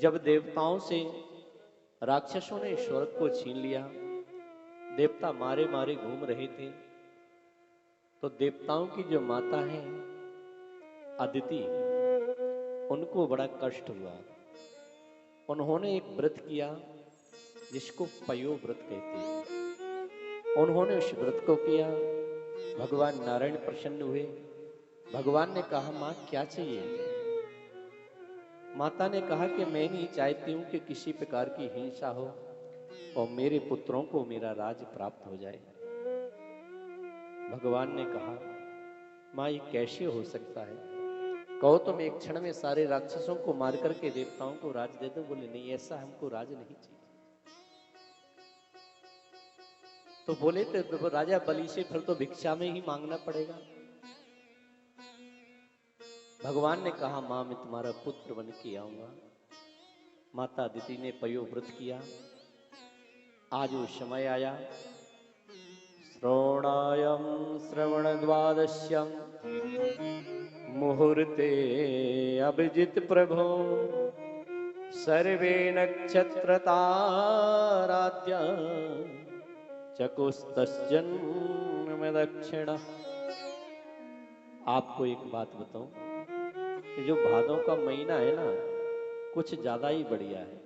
जब देवताओं से राक्षसों ने स्वर्ग को छीन लिया, देवता मारे मारे घूम रहे थे, तो देवताओं की जो माता है अदिति, उनको बड़ा कष्ट हुआ। उन्होंने एक व्रत किया जिसको पयो व्रत कहते हैं। उन्होंने उस व्रत को किया। भगवान नारायण प्रसन्न हुए। भगवान ने कहा, मां क्या चाहिए? माता ने कहा कि मैं नहीं चाहती हूं कि किसी प्रकार की हिंसा हो और मेरे पुत्रों को मेरा राज प्राप्त हो जाए। भगवान ने कहा, मां ये कैसे हो सकता है? कहो तो मैं एक क्षण में सारे राक्षसों को मार करके देवताओं को राज दे दूं। बोले नहीं, ऐसा हमको राज नहीं चाहिए। तो बोले तो राजा बलि से फिर तो भिक्षा में ही मांगना पड़ेगा। भगवान ने कहा, मां मैं तुम्हारा पुत्र बन के आऊंगा। माता अदिति ने पयो व्रत किया। आज वो समय आया। श्रवणायम श्रवण द्वादश्यम मुहूर्ते अभिजित प्रभो सर्वे नक्षत्र ताराद्य चकुस्तस्जन्म दक्षिणा। आपको एक बात बताऊं, कि जो भादों का महीना है ना, कुछ ज्यादा ही बढ़िया है।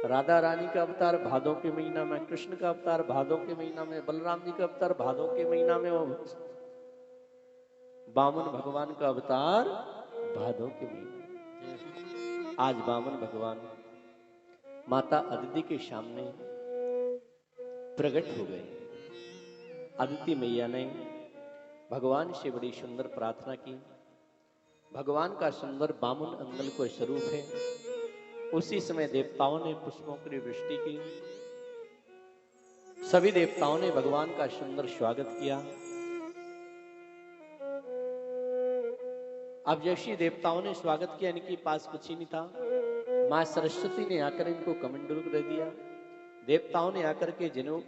राधा रानी का अवतार भादों के महीना में, कृष्ण का अवतार भादों के महीना में, बलराम जी का अवतार भादों के महीना में, बामन भगवान का अवतार भादों के महीने। आज बामन भगवान माता अदिति के सामने प्रकट हो गए। अदिति मैया ने भगवान से बड़ी सुंदर प्रार्थना की। भगवान का सुंदर बामन अंगल को स्वरूप है। उसी समय देवताओं ने पुष्पों की वृष्टि की। सभी देवताओं ने भगवान का सुंदर स्वागत किया। अब जैसे देवताओं ने स्वागत किया, इनके पास कुछ ही नहीं था। मां सरस्वती ने आकर इनको कमंडलू दे दिया। देवताओं ने आकर के जनेऊ,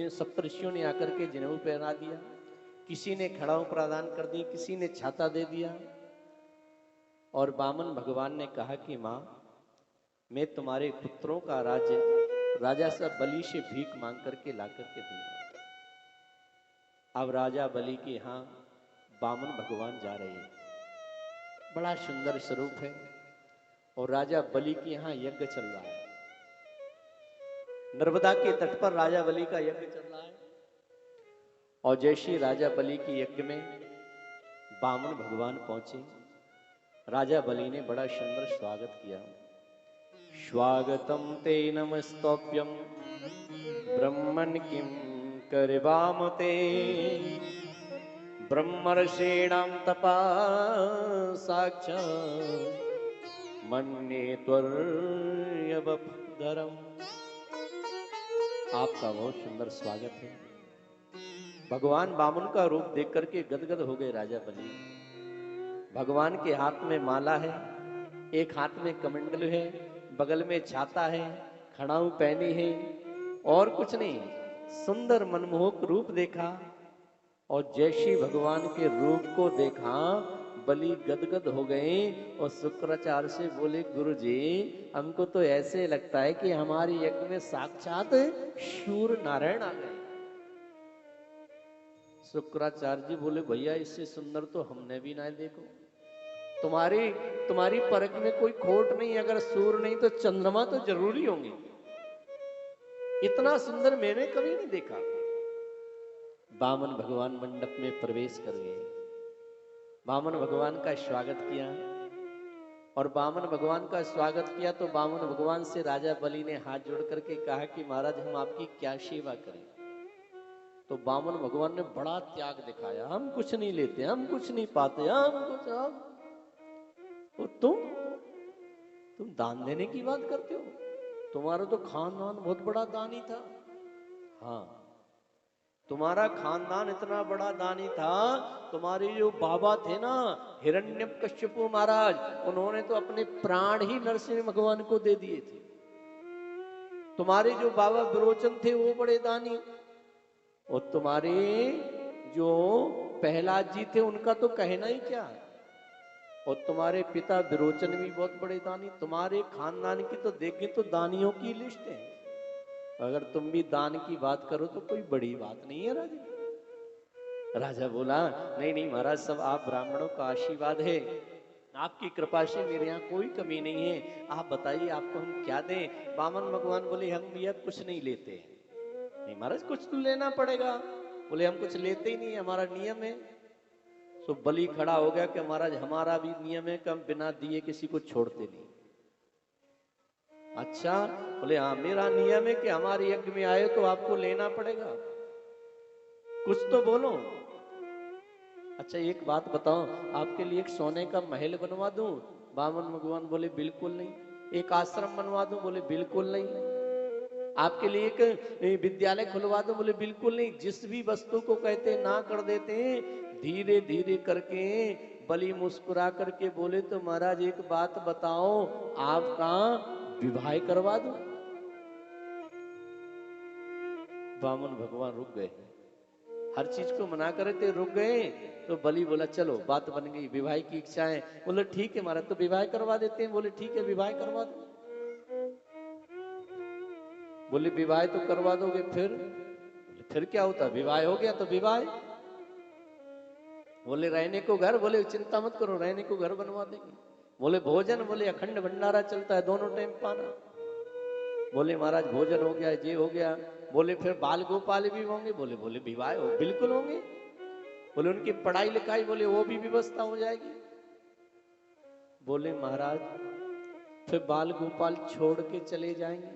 सप्तऋषियों ने आकर के जनेऊ पहना दिया। किसी ने खड़ाऊ प्रदान कर दी, किसी ने छाता दे दिया। और बामन भगवान ने कहा कि मां मैं तुम्हारे पुत्रों का राज्य राजा से बलि से भीख मांग करके ला करके दूंगा। अब राजा बलि के यहाँ बामन भगवान जा रहे हैं। बड़ा सुंदर स्वरूप है। और राजा बलि के यहाँ यज्ञ चल रहा है। नर्मदा के तट पर राजा बलि का यज्ञ चल रहा है। और जैसे राजा बलि के यज्ञ में बामन भगवान पहुंचे, राजा बलि ने बड़ा सुंदर स्वागत किया। स्वागतम ते नमस्तोभ्यम ब्रह्मन् किं करवामते ब्रह्मर्षीणां तपा साक्षात् मन्ये त्वर्यवधरम। आपका बहुत सुंदर स्वागत है। भगवान वामन का रूप देख करके गदगद हो गए राजा बलि। भगवान के हाथ में माला है, एक हाथ में कमंडल है, बगल में छाता है, खड़ाऊ पहनी है और कुछ नहीं। सुंदर मनमोहक रूप देखा और जैसी भगवान के रूप को देखा बलि गदगद हो गए और शुक्राचार्य से बोले, गुरु जी हमको तो ऐसे लगता है कि हमारी यज्ञ में साक्षात शूर नारायण आ गए। शुक्राचार्य जी बोले, भैया इससे सुंदर तो हमने भी ना देखो। तुम्हारी परख में कोई खोट नहीं, अगर सूर नहीं तो चंद्रमा तो जरूरी होंगे। इतना सुंदर मैंने कभी नहीं देखा। वामन भगवान मंडप में प्रवेश कर गए। वामन भगवान का स्वागत किया और वामन भगवान का स्वागत किया तो वामन भगवान से राजा बलि ने हाथ जोड़ करके कहा कि महाराज हम आपकी क्या सेवा करें। तो वामन भगवान ने बड़ा त्याग दिखाया, हम कुछ नहीं लेते, हम कुछ नहीं पाते, हम कुछ तो तुम दान देने की बात करते हो। तुम्हारा तो खानदान बहुत बड़ा दानी था। हाँ, तुम्हारा खानदान इतना बड़ा दानी था। तुम्हारे जो बाबा थे ना हिरण्यकश्यपु महाराज, उन्होंने तो अपने प्राण ही नरसिंह भगवान को दे दिए थे। तुम्हारे जो बाबा विरोचन थे वो बड़े दानी, और तुम्हारे जो प्रहलाद जी थे उनका तो कहना ही क्या। और तुम्हारे पिता विरोचन भी बहुत बड़े दानी। तुम्हारे खानदान की तो देखें तो दानियों की लिस्ट है। अगर तुम भी दान की बात करो तो कोई बड़ी बात नहीं है राजा। राजा बोला, नहीं नहीं महाराज, सब आप ब्राह्मणों का आशीर्वाद है, आपकी कृपा से मेरे यहाँ कोई कमी नहीं है। आप बताइए आपको हम क्या दें। वामन भगवान बोले, हम भैया कुछ नहीं लेते। नहीं महाराज, कुछ तो लेना पड़ेगा। बोले, हम कुछ लेते ही नहीं, हमारा नियम है। तो बलि खड़ा हो गया कि महाराज हमारा भी नियम है कि हम बिना दिए किसी को छोड़ते नहीं। अच्छा, बोले हाँ मेरा नियम है कि हमारे यज्ञ में आए तो आपको लेना पड़ेगा, कुछ तो बोलो। अच्छा एक बात बताओ, आपके लिए एक सोने का महल बनवा दूं? वामन भगवान बोले बिल्कुल नहीं। एक आश्रम बनवा दूं? बोले बिल्कुल नहीं। आपके लिए एक विद्यालय खुलवा दूं? बोले बिल्कुल नहीं। जिस भी वस्तु को कहते ना कर देते। धीरे धीरे करके बलि मुस्कुरा करके बोले, तो महाराज एक बात बताओ, आपका विवाह करवा दूं? वामन भगवान रुक गए, हर चीज को मना करे थे, रुक गए। तो बलि बोला, चलो बात बन गई, विवाह की इच्छा है। बोले ठीक है महाराज, तो विवाह करवा देते हैं। बोले ठीक है, विवाह करवा दो। बोले विवाह तो करवा दोगे, फिर क्या होता? विवाह हो गया तो विवाह। बोले रहने को घर? बोले चिंता मत करो, रहने को घर बनवा देंगे। बोले भोजन? बोले अखंड भंडारा चलता है, दोनों टाइम पाना। बोले महाराज भोजन हो गया, ये हो गया। बोले फिर बाल गोपाल भी होंगे? बोले विवाह हो बिल्कुल होंगे। बोले उनकी पढ़ाई लिखाई? बोले वो भी व्यवस्था हो जाएगी। बोले महाराज फिर बाल गोपाल छोड़ के चले जाएंगे,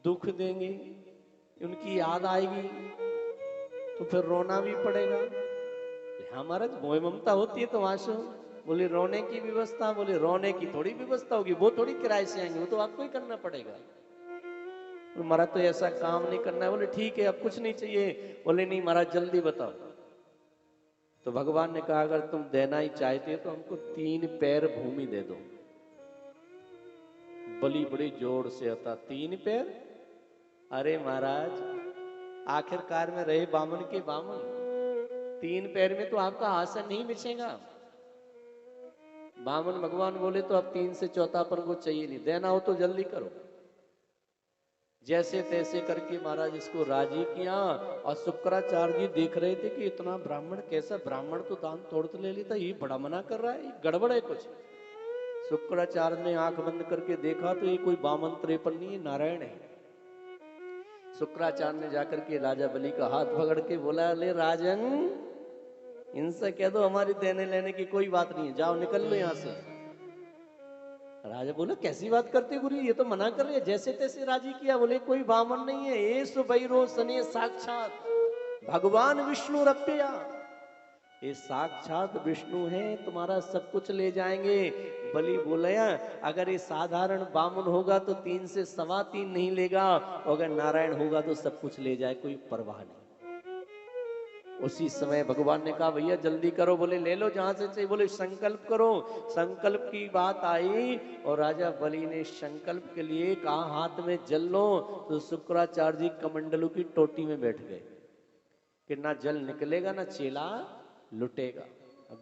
दुख देंगे, उनकी याद आएगी तो फिर रोना भी पड़ेगा। हाँ महाराज, मोह ममता होती है तो आंसू। बोले रोने की व्यवस्था? बोले रोने की थोड़ी व्यवस्था होगी, वो थोड़ी किराए से आएंगे, वो तो आपको ही करना पड़ेगा। महाराज तो ऐसा काम नहीं करना है। बोले ठीक है, अब कुछ नहीं चाहिए। बोले नहीं महाराज जल्दी बताओ। तो भगवान ने कहा, अगर तुम देना ही चाहते हो तो हमको 3 पैर भूमि दे दो। बलि बड़े जोर से आता, 3 पैर? अरे महाराज आखिरकार में रहे बामन के बामन, 3 पैर में तो आपका आसन नहीं बिछेगा। बामन भगवान बोले, तो अब 3 से चौथापन को चाहिए नहीं, देना हो तो जल्दी करो। जैसे तैसे करके महाराज इसको राजी किया। और शुक्राचार्य जी देख रहे थे कि इतना ब्राह्मण कैसा, ब्राह्मण तो दान तोड़ तो ले लेता, ये बड़ा मना कर रहा है, ये गड़बड़ है कुछ। शुक्राचार्य ने आंख बंद करके देखा तो ये कोई वामन 53 नहीं है, नारायण है। शुक्राचार्य ने जाकर के राजा बलि का हाथ पकड़ के बोला, ले राजन इनसे कह दो हमारी देने लेने की कोई बात नहीं है, जाओ निकल लो यहां से। राजा बोला, कैसी बात करते गुरु, ये तो मना कर रहे हैं। जैसे तैसे राजी किया। बोले कोई वामन नहीं है, एस बैरो सने साक्षात भगवान विष्णु रप्या। ये साक्षात विष्णु हैं, तुम्हारा सब कुछ ले जाएंगे। बलि बोले अगर ये साधारण बामन होगा तो 3 से 3.25 नहीं लेगा, और अगर नारायण होगा तो सब कुछ ले जाए, कोई परवाह नहीं। उसी समय भगवान ने कहा भैया जल्दी करो। बोले ले लो जहां से चाहिए। बोले संकल्प करो। संकल्प की बात आई और राजा बलि ने संकल्प के लिए कहा हाथ में जल लो, तो शुक्राचार्य जी कमंडलू की टोटी में बैठ गए कि ना जल निकलेगा ना चेला लुटेगा।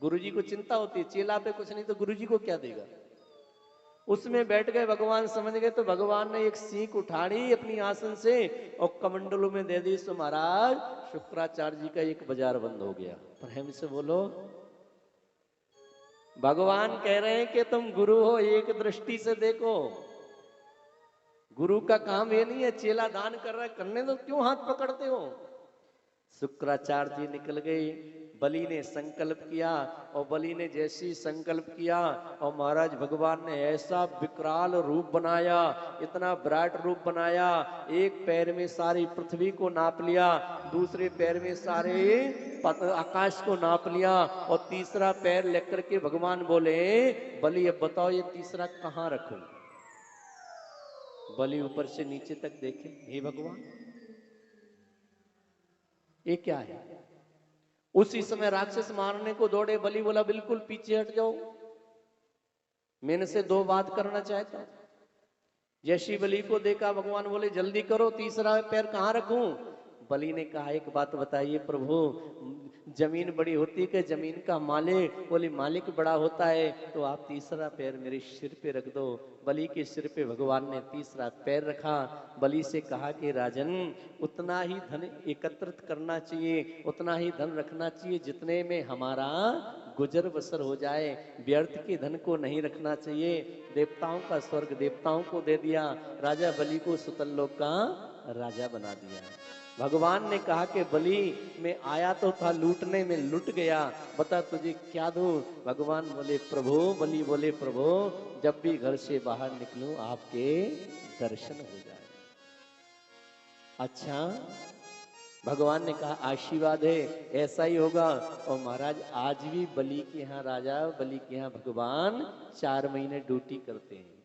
गुरुजी को चिंता होती है, चेला पे कुछ नहीं तो गुरुजी को क्या देगा। उसमें बैठ गए, भगवान समझ गए, तो भगवान ने एक सीख उठाड़ी अपनी आसन से और कमंडलों में दे दी। सो महाराज शुक्राचार्य जी का एक बाजार बंद हो गया। प्रेम से बोलो। भगवान कह रहे हैं कि तुम गुरु हो, एक दृष्टि से देखो। गुरु का काम ये नहीं है चेला दान कर रहा है, करने दो, क्यों हाथ पकड़ते हो। शुक्राचार्य जी निकल गए। बलि ने संकल्प किया और बलि ने जैसी संकल्प किया और महाराज भगवान ने ऐसा विकराल रूप बनाया, इतना विराट रूप बनाया। एक पैर में सारी पृथ्वी को नाप लिया, दूसरे पैर में सारे आकाश को नाप लिया और तीसरा पैर लेकर के भगवान बोले बलि अब बताओ ये तीसरा कहां रखूं। बलि ऊपर से नीचे तक देखे, हे भगवान ये क्या है। उसी समय राक्षस मारने को दौड़े। बलि बोला बिल्कुल पीछे हट जाओ, मैंने से 2 बात करना चाहता हूं। जैसी बलि को देखा भगवान बोले जल्दी करो, तीसरा पैर कहां रखूं। बलि ने कहा एक बात बताइए प्रभु, जमीन बड़ी होती है कि जमीन का मालिक। बोले मालिक बड़ा होता है तो आप तीसरा पैर मेरे सिर पे रख दो। बलि के सिर पे भगवान ने तीसरा पैर रखा। बलि से कहा कि राजन उतना ही धन एकत्रित करना चाहिए, उतना ही धन रखना चाहिए जितने में हमारा गुजर बसर हो जाए, व्यर्थ के धन को नहीं रखना चाहिए। देवताओं का स्वर्ग देवताओं को दे दिया, राजा बलि को सुतल लोक का राजा बना दिया। भगवान ने कहा कि बलि मैं आया तो था लूटने में, लूट गया, बता तुझे क्या दूं। भगवान बोले प्रभु, बलि बोले प्रभु जब भी घर से बाहर निकलूं आपके दर्शन हो जाए। अच्छा भगवान ने कहा आशीर्वाद है, ऐसा ही होगा। और महाराज आज भी बलि के यहाँ राजा, बलि के यहाँ भगवान 4 महीने ड्यूटी करते हैं।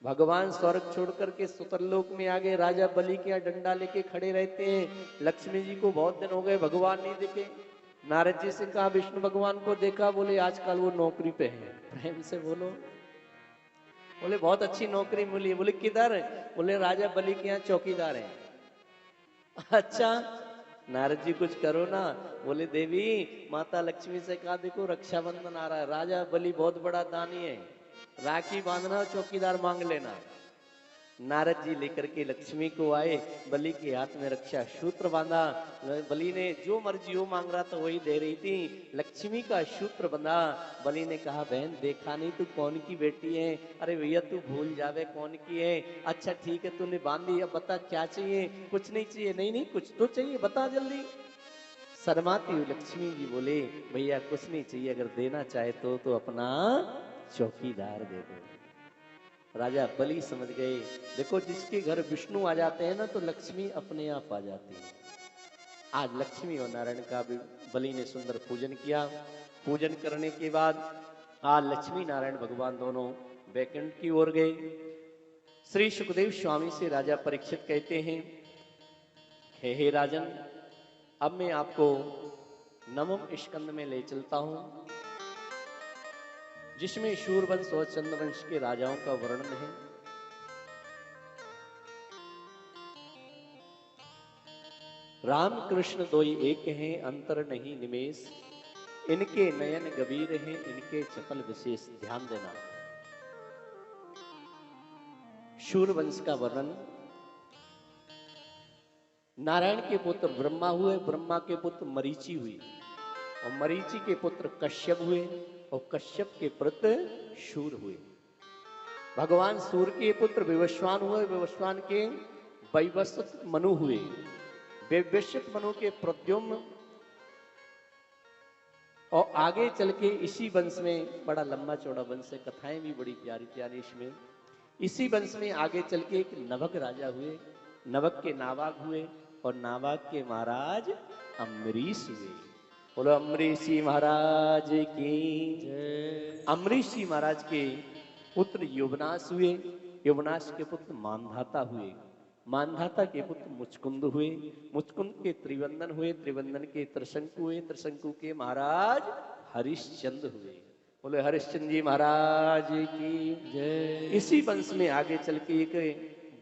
भगवान स्वर्ग छोड़ करके सुतरलोक में आ गए, राजा बलि के यहाँ डंडा लेके खड़े रहते हैं। लक्ष्मी जी को बहुत दिन हो गए भगवान नहीं दिखे। नारद जी से कहा विष्णु भगवान को देखा। बोले आजकल वो नौकरी पे है। प्रेम से बोलो। बोले बहुत अच्छी नौकरी मिली। बोले किधर। बोले राजा बलि के यहाँ चौकीदार है। अच्छा नारद जी कुछ करो ना। बोले देवी माता लक्ष्मी से कहा देखो रक्षाबंधन आ रहा है, राजा बलि बहुत बड़ा दानी है, राखी बांधना चौकीदार मांग लेना। नारद जी लेकर के लक्ष्मी को आए, बलि के हाथ में रक्षा सूत्र बांधा। बलि ने जो मर्जी वो मांग रहा था वही दे रही थी। लक्ष्मी का सूत्र बंधा। बलि ने कहा बहन देखा नहीं तू कौन की बेटी है। अरे भैया तू भूल जावे कौन की है। अच्छा ठीक है तूने बांधी, अब बता क्या चाहिए। कुछ नहीं चाहिए। नहीं नहीं कुछ तो चाहिए, बता जल्दी। शर्माती हुई लक्ष्मी जी बोले भैया कुछ नहीं चाहिए, अगर देना चाहे तो अपना चौकीदार दे दो। राजा बलि समझ गए, देखो जिसके घर विष्णु आ जाते हैं ना तो लक्ष्मी अपने आप आ जाती है। आज लक्ष्मी और नारायण का भी बलि ने सुंदर पूजन किया। पूजन करने के बाद आज लक्ष्मी नारायण भगवान दोनों वैकुंठ की ओर गए। श्री सुखदेव स्वामी से राजा परीक्षित कहते हैं हे राजन अब मैं आपको नवम स्कंद में ले चलता हूं, जिसमें शूरवंश और चंद्रवंश के राजाओं का वर्णन है। राम कृष्ण दोई एक हैं, अंतर नहीं निमेश, इनके नयन गंभीर हैं, इनके चपल विशेष। ध्यान देना। शूरवंश का वर्णन, नारायण के पुत्र ब्रह्मा हुए, ब्रह्मा के पुत्र मरीचि हुई और मरीचि के पुत्र कश्यप हुए और कश्यप के पुत्र शूर हुए। भगवान सूर्य के पुत्र विवस्वान हुए, विवस्वान के वैवस्वत मनु हुए, वैवस्वत मनु के प्रद्युम्न। और आगे चल के इसी वंश में, बड़ा लंबा चौड़ा वंश है, कथाएं भी बड़ी प्यारी प्यारी इसमें। इसी वंश में आगे चल के एक नभग राजा हुए, नभग के नावाग हुए और नावाग के महाराज अम्बरीश हुए। बोलो अम्बरीश जी महाराज की।
जय।
अम्बरीश जी महाराज के पुत्र युवनाश हुए, युवनाश के पुत्र मानधाता हुए, मानधाता के पुत्र मुचकुंद हुए, मुचकुंद के त्रिवंदन हुए, त्रिवंदन के त्रिशंकु हुए, त्रिशंकु के महाराज हरिश्चंद्र हुए। बोले हरिश्चंद्र जी महाराज की
जय।
इसी वंश में आगे चल के एक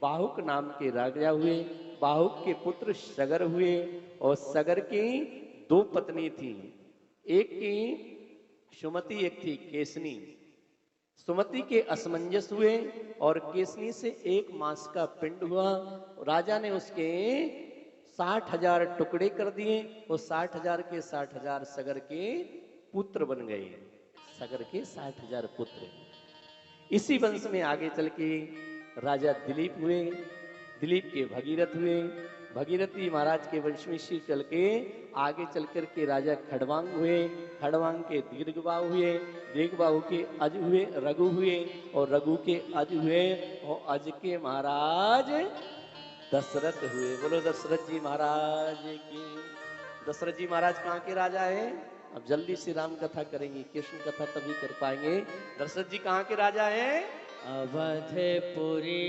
बाहुक नाम के राजा हुए, बाहुक के पुत्र सगर हुए और सगर की दो पत्नी थी, एक की सुमति, एक थी केसनी। सुमति के असमंजस हुए और केसनी से 1 मास का पिंड हुआ। राजा ने उसके 60,000 टुकड़े कर दिए और 60,000 के 60,000 सगर के पुत्र बन गए, सगर के 60,000 पुत्र। इसी वंश में आगे चल के राजा दिलीप हुए, दिलीप के भगीरथ हुए, भगीरथी महाराज के वंश में से चल के आगे चल कर के राजा खड़वांग हुए, खड़वांग के दीर्घबाहु हुए, दीर्घबाहु के अज हुए, रघु हुए और रघु के अज हुए और अज के महाराज दशरथ हुए। बोलो दशरथ जी महाराज की। दशरथ जी महाराज कहाँ के राजा है? अब जल्दी से राम कथा करेंगे, कृष्ण कथा तभी कर पाएंगे। दशरथ जी कहाँ के राजा है?
अवधपुरी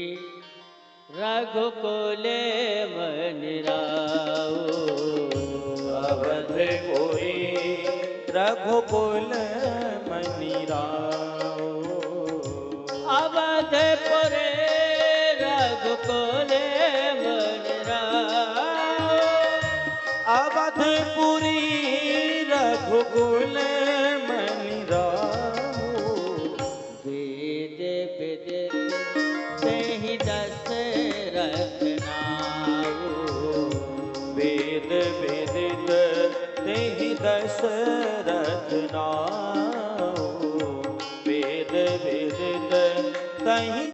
रघुकुले मनिराओ।
अवधपुरी रघुकुल मनिराओ।
अवधपुरे रघुकुले मनिराओ।
अवधपुरी रघुकुल मनिराओ।
वेद विदित तेहि दशरथ नाऊ।
वेद विदित तेहि दशरथ नाऊ। वेद विदित तहि